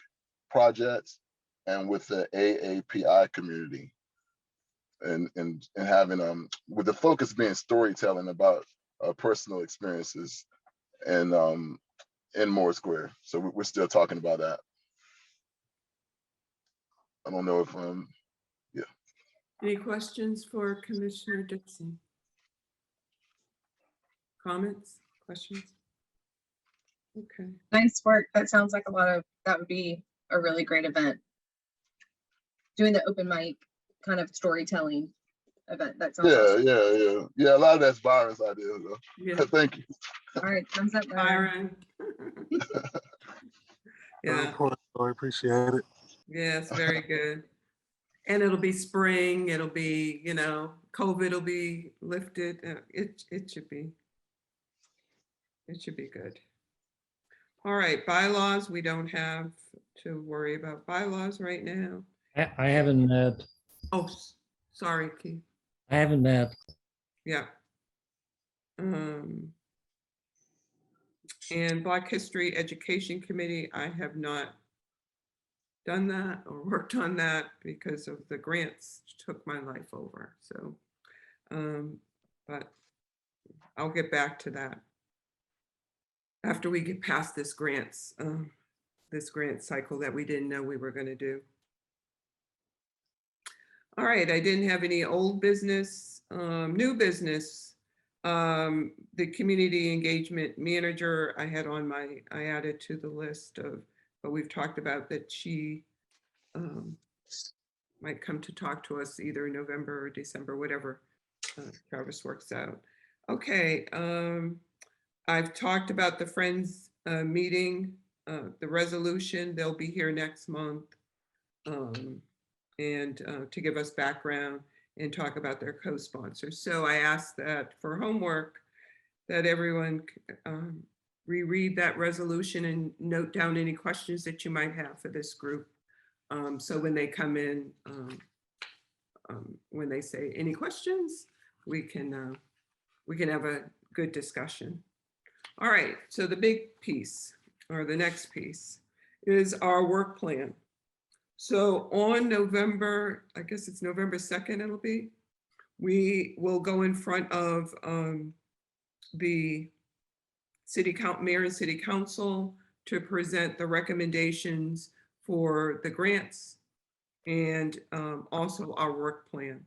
project, and with the AAPI community. And having with the focus being storytelling about personal experiences and in Moore Square. So we're still talking about that. I don't know if yeah. Any questions for Commissioner Dixon? Comments, questions? Okay. Nice work. That sounds like that would be a really great event. Doing the open mic kind of storytelling event. That sounds awesome. Yeah. A lot of that's Byron's idea, though. Yeah. Thank you. All right, thumbs up, Byron. Yeah. I appreciate it. Yes, very good. And it'll be spring. It'll be, COVID will be lifted. It should be. It should be good. All right, bylaws. We don't have to worry about bylaws right now. I haven't met. Oh, sorry, Keith. I haven't met. Yeah. And Black History Education Committee, I have not done that or worked on that because of the grants took my life over. So, but I'll get back to that after we get past this grant cycle that we didn't know we were going to do. All right, I didn't have any old business, new business. The community engagement manager I had on I added to the list of, but we've talked about that she might come to talk to us either in November or December, whatever Travis works out. Okay, I've talked about the Friends meeting, the resolution. They'll be here next month. And to give us background and talk about their co-sponsors. So I asked that for homework, that everyone reread that resolution and note down any questions that you might have for this group. So when they come in, when they say any questions, we can have a good discussion. All right, so the big piece, or the next piece, is our work plan. So on November, I guess it's November 2nd, it'll be, we will go in front of the mayor and city council to present the recommendations for the grants and also our work plan.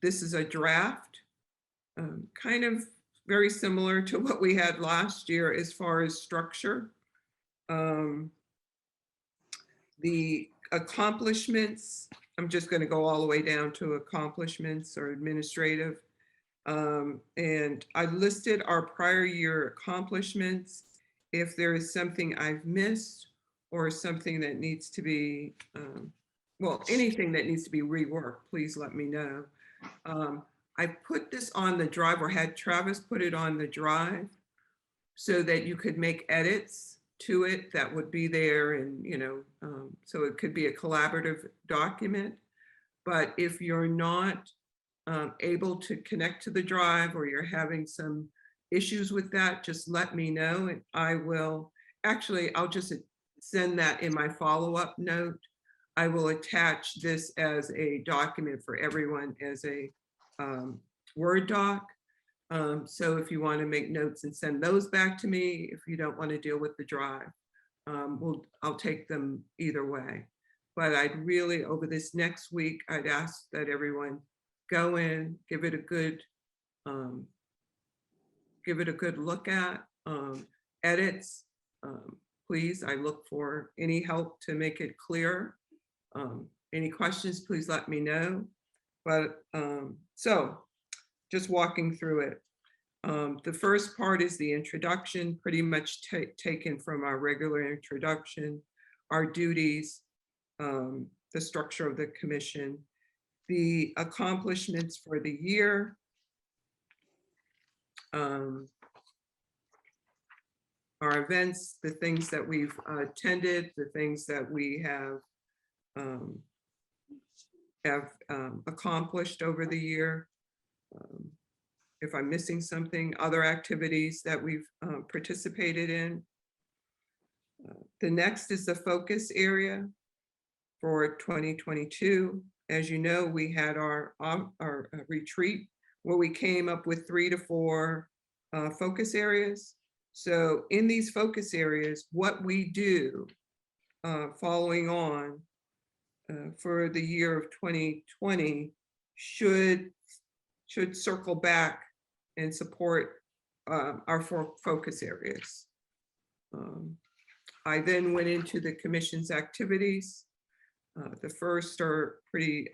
This is a draft, kind of very similar to what we had last year as far as structure. The accomplishments, I'm just going to go all the way down to accomplishments or administrative. And I listed our prior year accomplishments. If there is something I've missed or something that needs to be, well, anything that needs to be reworked, please let me know. I put this on the drive, or had Travis put it on the drive so that you could make edits to it that would be there, and so it could be a collaborative document. But if you're not able to connect to the drive, or you're having some issues with that, just let me know, and I will I'll just send that in my follow-up note. I will attach this as a document for everyone as a Word doc. So if you want to make notes and send those back to me, if you don't want to deal with the drive, I'll take them either way. But I'd really, over this next week, I'd ask that everyone go in, give it a good look at, edits. Please, I look for any help to make it clear. Any questions, please let me know. But so just walking through it. The first part is the introduction, pretty much taken from our regular introduction, our duties, the structure of the commission, the accomplishments for the year, our events, the things that we've attended, the things that we have accomplished over the year. If I'm missing something, other activities that we've participated in. The next is the focus area for 2022. As you know, we had our retreat where we came up with 3 to 4 focus areas. So in these focus areas, what we do following on for the year of 2020 should circle back and support our 4 focus areas. I then went into the commission's activities. The first are pretty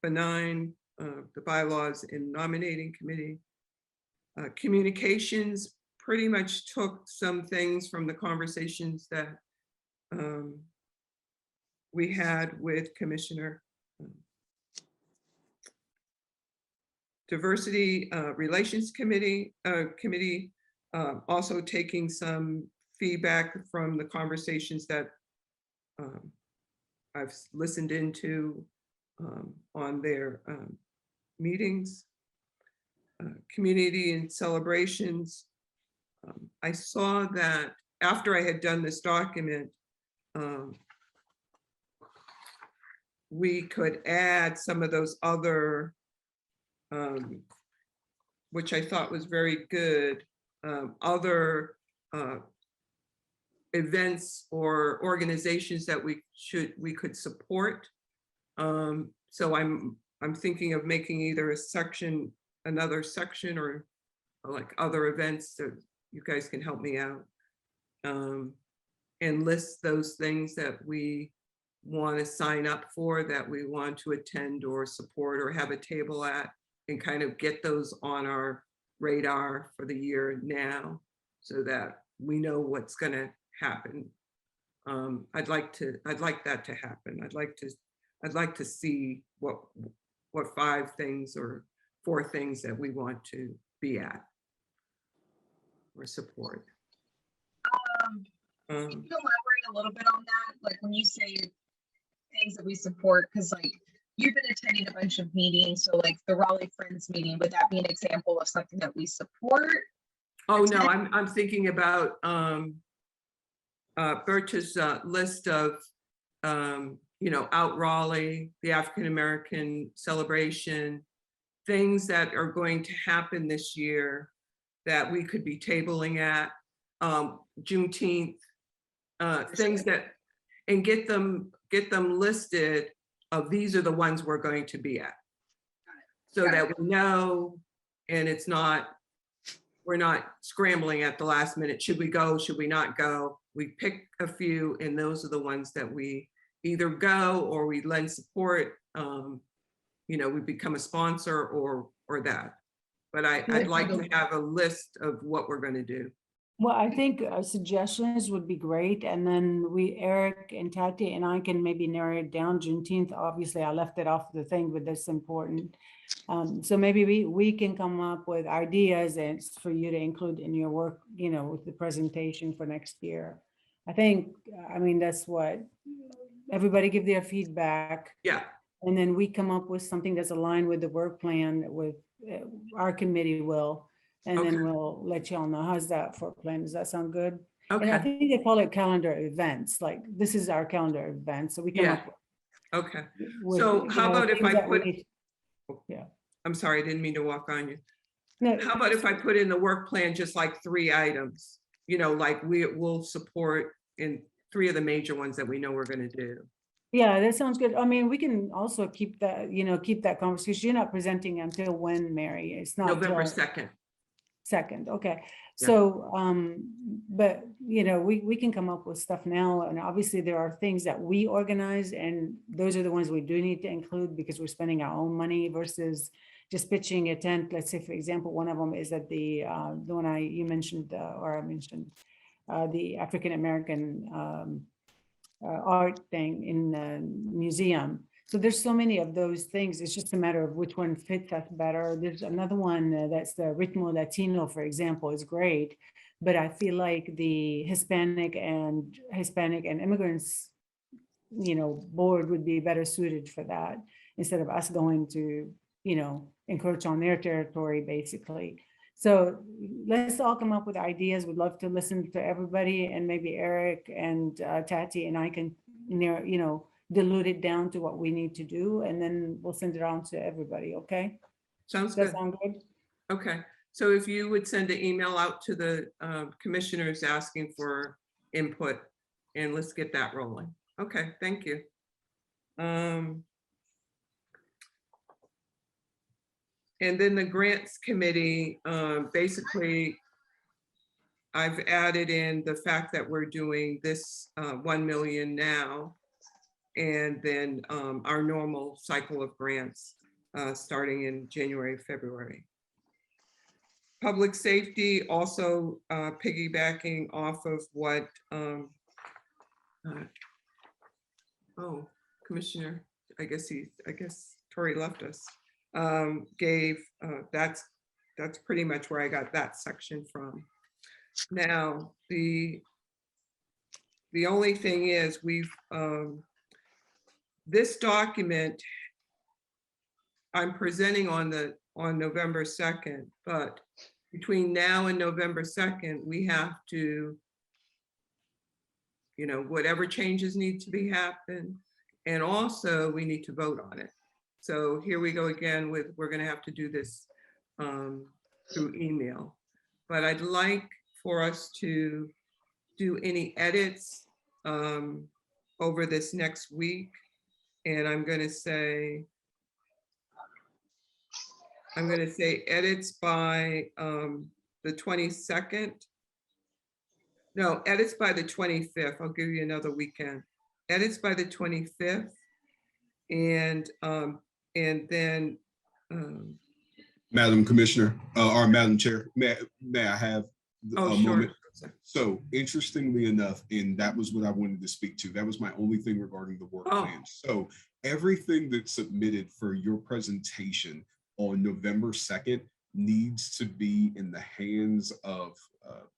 benign, the bylaws and nominating committee. Communications pretty much took some things from the conversations that we had with Commissioner. Diversity Relations Committee, also taking some feedback from the conversations that I've listened into on their meetings. Community and celebrations. I saw that after I had done this document, we could add some of those other, which I thought was very good, other events or organizations that we could support. So I'm thinking of making either another section, or like other events, so you guys can help me out, and list those things that we want to sign up for, that we want to attend or support or have a table at, and kind of get those on our radar for the year now so that we know what's going to happen. I'd like that to happen. I'd like to see what 5 things or 4 things that we want to be at or support. Can you elaborate a little bit on that? Like when you say things that we support, because like you've been attending a bunch of meetings, so like the Raleigh Friends meeting, would that be an example of something that we support? Oh, no, I'm thinking about Birch's list of, Out Raleigh, the African American celebration, things that are going to happen this year that we could be tabling at, Juneteenth, things that, and get them listed of these are the ones we're going to be at. So that we know, and we're not scrambling at the last minute. Should we go? Should we not go? We pick a few, and those are the ones that we either go or we lend support. We become a sponsor or that. But I'd like to have a list of what we're going to do. Well, I think suggestions would be great. And then Eric and Tati and I can maybe narrow it down. Juneteenth, obviously I left it off the thing, but that's important. So maybe we can come up with ideas and for you to include in your work, with the presentation for next year. I mean, that's what everybody give their feedback. Yeah. And then we come up with something that's aligned with the work plan with our committee will. And Okay. then we'll let y'all know. How's that for a plan? Does that sound good? And I Okay. think they call it calendar events, like this is our calendar event. So we come Yeah. up Okay. with. So how about if things I that we put- need- Yeah. I'm sorry, I didn't mean to walk on you. No, How about if I put in the work plan, just like 3 items, like will support in 3 of the major ones that we know we're going to do. yeah, that sounds good. I mean, we can also keep that, keep that conversation. You're not presenting until when, Mary? It's not November till 2nd. 2nd. Okay. Yeah. So, but we can come up with stuff now. And obviously there are things that we organize and those are the ones we do need to include because we're spending our own money versus just pitching a tent. Let's say, for example, one of them is at the one you mentioned, or I mentioned, the African American art thing in the museum. So there's so many of those things. It's just a matter of which one fits us better. There's another one that's the Ritmo Latino, for example, is great. But I feel like the Hispanic and immigrants, board would be better suited for that instead of us going to, encroach on their territory, basically. So let's all come up with ideas. We'd love to listen to everybody and maybe Eric and Tati and I can, dilute it down to what we need to do, and then we'll send it on to everybody, okay? Sounds Does that good. sound good? Okay. So if you would send an email out to the commissioners asking for input, and let's get that rolling. Okay, thank you. And then the grants committee, basically, I've added in the fact that we're doing this 1 million now, and then our normal cycle of grants starting in January, February. Public safety, also piggybacking off of what, Commissioner, I guess Tori left us, gave, that's pretty much where I got that section from. Now, the only thing is this document I'm presenting on November 2nd, but between now and November 2nd, we have to, whatever changes need to be happen, and also we need to vote on it. So here we go again with, we're gonna have to do this through email. But I'd like for us to do any edits over this next week. And I'm gonna say edits by the 22nd. No, edits by the 25th. I'll give you another weekend. Edits by the 25th. And then Madam Commissioner, or Madam Chair, may I have Oh, a sure. moment? So interestingly enough, and that was what I wanted to speak to. That was my only thing regarding the work Oh. plan. So everything that's submitted for your presentation on November 2nd needs to be in the hands of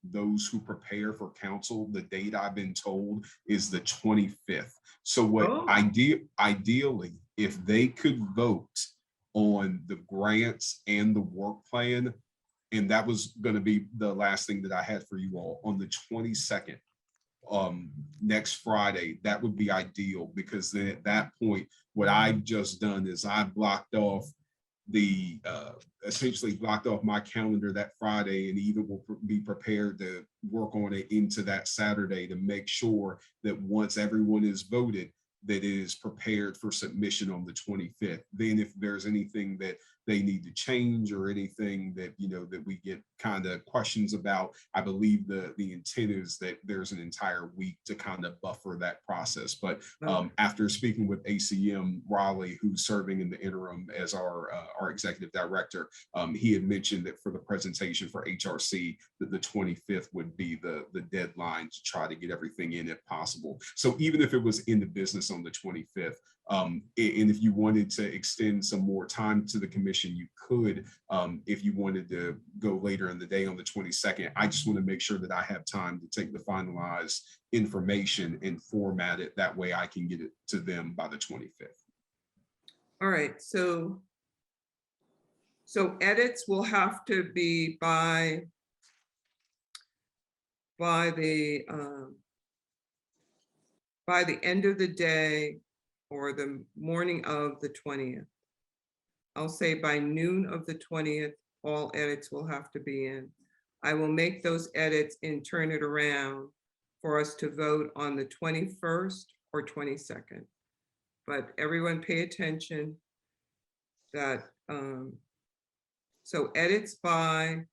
those who prepare for council. The date I've been told is the 25th. So what Oh. ideally, if they could vote on the grants and the work plan, and that was going to be the last thing that I had for you all on the 22nd, next Friday, that would be ideal, because then at that point, what I've just done is I blocked off the essentially blocked off my calendar that Friday, and even will be prepared to work on it into that Saturday to make sure that once everyone is voted, that it is prepared for submission on the 25th. Then if there's anything that they need to change or anything that, you know, that we get kind of questions about, I believe the intent is that there's an entire week to kind of buffer that process. But after speaking with ACM Raleigh, who's serving in the interim as our executive director, he had mentioned that for the presentation for HRC, that the 25th would be the deadline to try to get everything in if possible. So even if it was in the business on the 25th, and if you wanted to extend some more time to the commission, you could, if you wanted to go later in the day on the 22nd. I just want to make sure that I have time to take the finalized information and format it. That way I can get it to them by the 25th. All right, so edits will have to be by the end of the day or the morning of the 20th. I'll say by noon of the 20th, all edits will have to be in. I will make those edits and turn it around for us to vote on the 21st or 22nd. But everyone pay attention that, so edits by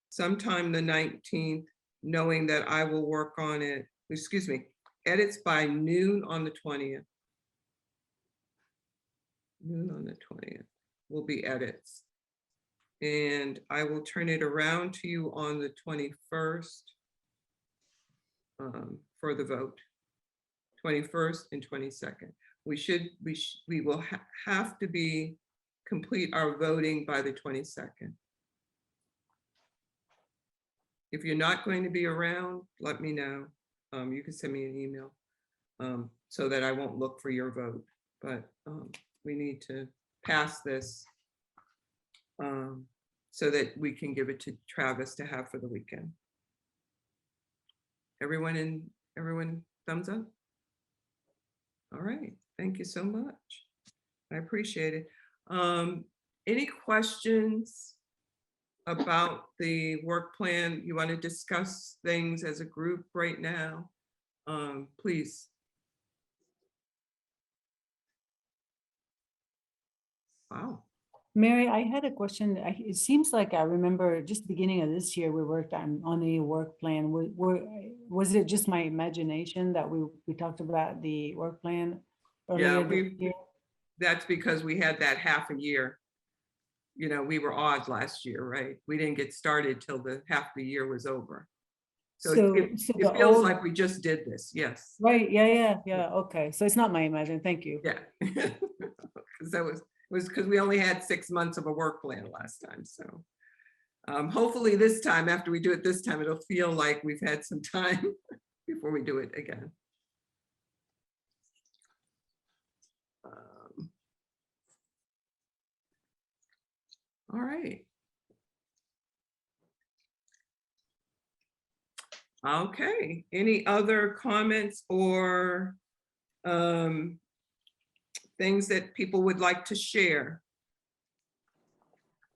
sometime the 19th, knowing that I will work on it, excuse me, edits by noon on the 20th. Noon on the 20th will be edits. And I will turn it around to you on the 21st for the vote, 21st and 22nd. We will have to complete our voting by the 22nd. If you're not going to be around, let me know. You can send me an email so that I won't look for your vote. But we need to pass this so that we can give it to Travis to have for the weekend. Everyone thumbs up? All right, thank you so much. I appreciate it. Any questions about the work plan? You want to discuss things as a group right now? Please. Wow. Mary, I had a question. It seems like I remember just the beginning of this year, we worked on a work plan. Was it just my imagination that we talked about the work plan earlier this year? That's because we had that half a year. You know, we were odd last year, right? We didn't get started till the half the year was over. So it feels like we just did this, yes. Right, yeah, okay. So it's not my imagination, thank you. Yeah, because that was because we only had 6 months of a work plan last time. So hopefully this time, after we do it this time, it'll feel like we've had some time before we do it again. All right. Okay, any other comments or things that people would like to share?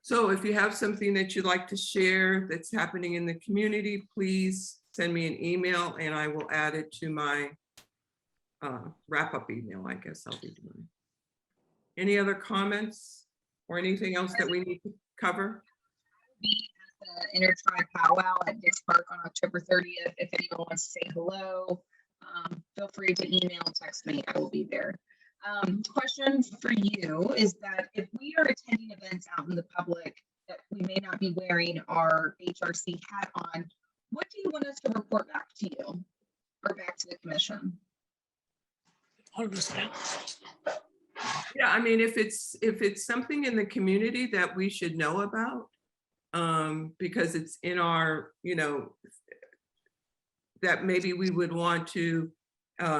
So if you have something that you'd like to share that's happening in the community, please send me an email and I will add it to my wrap-up email, I guess I'll be doing. Any other comments or anything else that we need to cover? Be at the Intertribe Powwow at Dix Park on October 30th. If anyone wants to say hello, feel free to email, text me. I will be there. Question for you is that if we are attending events out in the public that we may not be wearing our HRC hat on, what do you want us to report back to you or back to the commission? Almost done. Yeah, I mean, if it's something in the community that we should know about, because it's in our, that maybe we would want to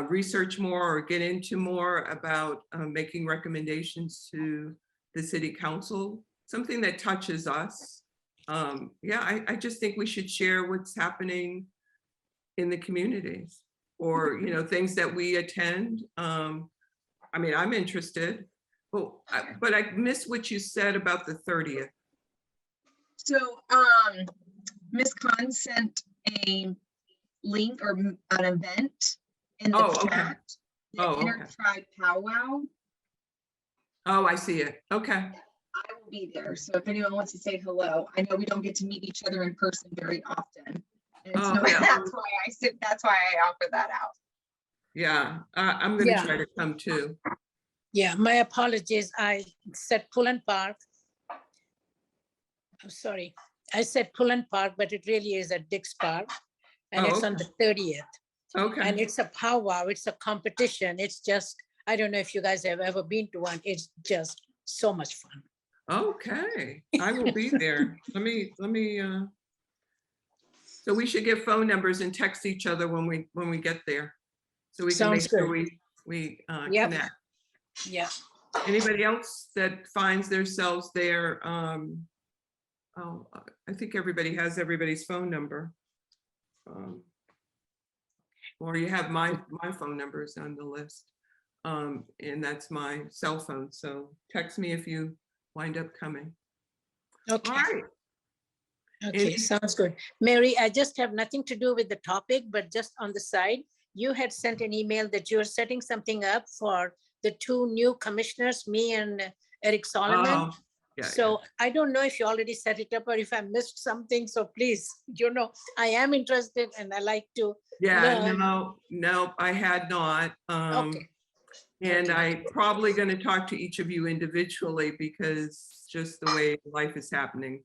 research more or get into more about making recommendations to the city council, something that touches us. Yeah, I just think we should share what's happening in the communities, or, things that we attend. I mean, I'm interested, but I missed what you said about the 30th. So, Ms. Khan sent a link or an event in the Oh, okay. chat. The Oh, okay. Inter-Tribe Powwow. Oh, I see it. Okay. I will be there. So if anyone wants to say hello, I know we don't get to meet each other in person very often. And Oh, so yeah. that's why I offer that out. Yeah, I'm gonna Yeah. try to come too. Yeah, my apologies. I said Pullen Park. I'm sorry. I said Pullen Park, but it really is at Dix Park. And Oh, it's on okay. the 30th. And Okay. it's a powwow. It's a competition. It's just, I don't know if you guys have ever been to one. It's just so much fun. Okay, I will be there. Let me, so we should get phone numbers and text each other when we get there. So we can make Sounds sure good. we Yep. connect. Yeah. Anybody else that finds themselves there? Oh, I think everybody has everybody's phone number. Or you have my phone numbers on the list. And that's my cell phone. So text me if you wind up coming. Okay. All right. Okay, Any- sounds good. Mary, I just have nothing to do with the topic, but just on the side, you had sent an email that you're setting something up for the two new commissioners, me and Eric Solomon. Oh, yeah, So I don't know if you already set it up or if I missed something. So please, I am interested and I like to. yeah, learn. no, I had not. Okay. And Okay. I probably going to talk to each of you individually because just the way life is happening.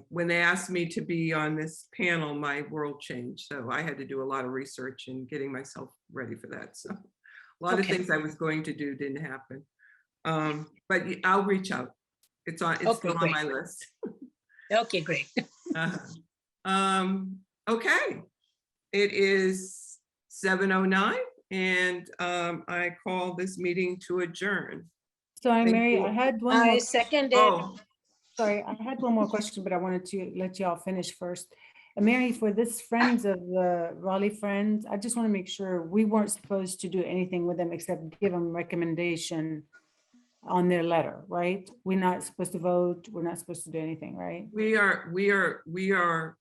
When they asked me to be on this panel, my world changed. So I had to do a lot of research and getting myself ready for that. So a lot of Okay. things I was going to do didn't happen. But I'll reach out. It's Okay, still on great. my list. Okay, great. Okay. It is 7:09 and I call this meeting to adjourn. Sorry, Thank Mary, you. I had one I more, second it. Oh, sorry, I had one more question, but I wanted to let y'all finish first. Mary, for this Friends of the Raleigh Friends, I just want to make sure we weren't supposed to do anything with them except give them recommendation on their letter, right? We're not supposed to vote. We're not supposed to do anything, right? we are,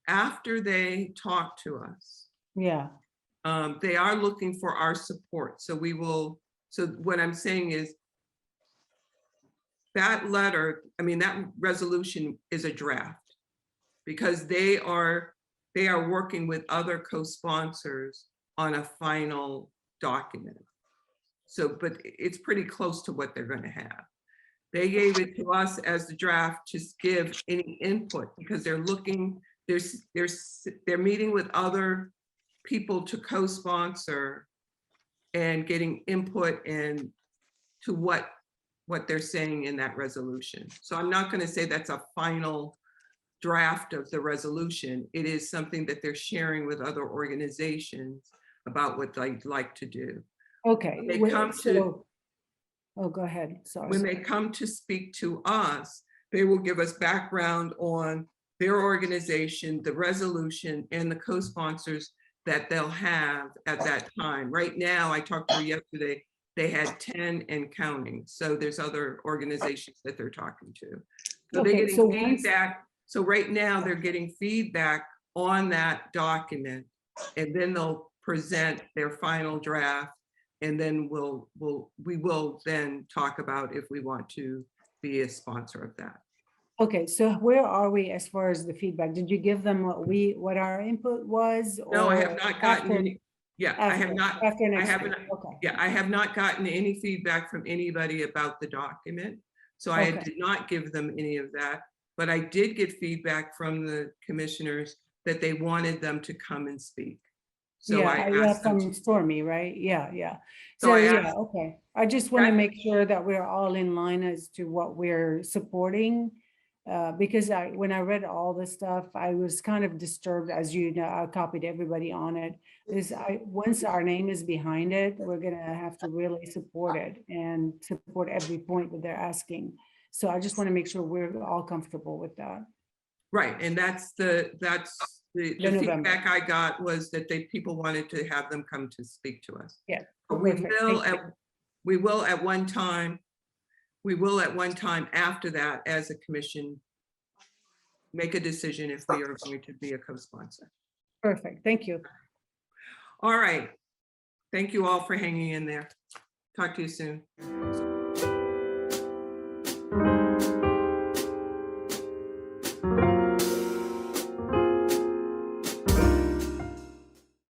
after they talk to us, Yeah, they are looking for our support. So so what I'm saying is that letter, I mean, that resolution is a draft because they are working with other co-sponsors on a final document. So, but it's pretty close to what they're going to have. They gave it to us as the draft to give any input because they're looking, they're meeting with other people to co-sponsor and getting input and to what they're saying in that resolution. So I'm not going to say that's a final draft of the resolution. It is something that they're sharing with other organizations about what they'd like to do. okay. They wait, come so- Oh, go ahead, sorry. When they come to speak to us, they will give us background on their organization, the resolution, and the co-sponsors that they'll have at that time. Right now, I talked to her yesterday, they had 10 and counting. So there's other organizations that they're talking to. So they're Okay, getting so once- feedback. So right now, they're getting feedback on that document, and then they'll present their final draft. And then we will then talk about if we want to be a sponsor of that. Okay, so where are we as far as the feedback? Did you give them what our input was? No, I or have not gotten after- any. Yeah, I have after- not. After next haven't- week, okay. Yeah, I have not gotten any feedback from anybody about the document. So I Okay. did not give them any of that, but I did get feedback from the commissioners that they wanted them to come and speak. So Yeah, I yeah, asked them from to. Stormy, right? Yeah, yeah. So So, I yeah, asked- okay. I just want to That- make sure that we're all in line as to what we're supporting. Because when I read all this stuff, I was kind of disturbed, as you know, I copied everybody on it. Once our name is behind it, we're gonna have to really support it and support every point that they're asking. So I just want to make sure we're all comfortable with that. Right, and that's the November. feedback I got was that people wanted to have them come to speak to us. Yeah. But we Perfect. will, Thank at one time after that, as a commission, make a decision if we are going to be a co-sponsor. Perfect. Thank you. All right. Thank you all for hanging in there. Talk to you soon.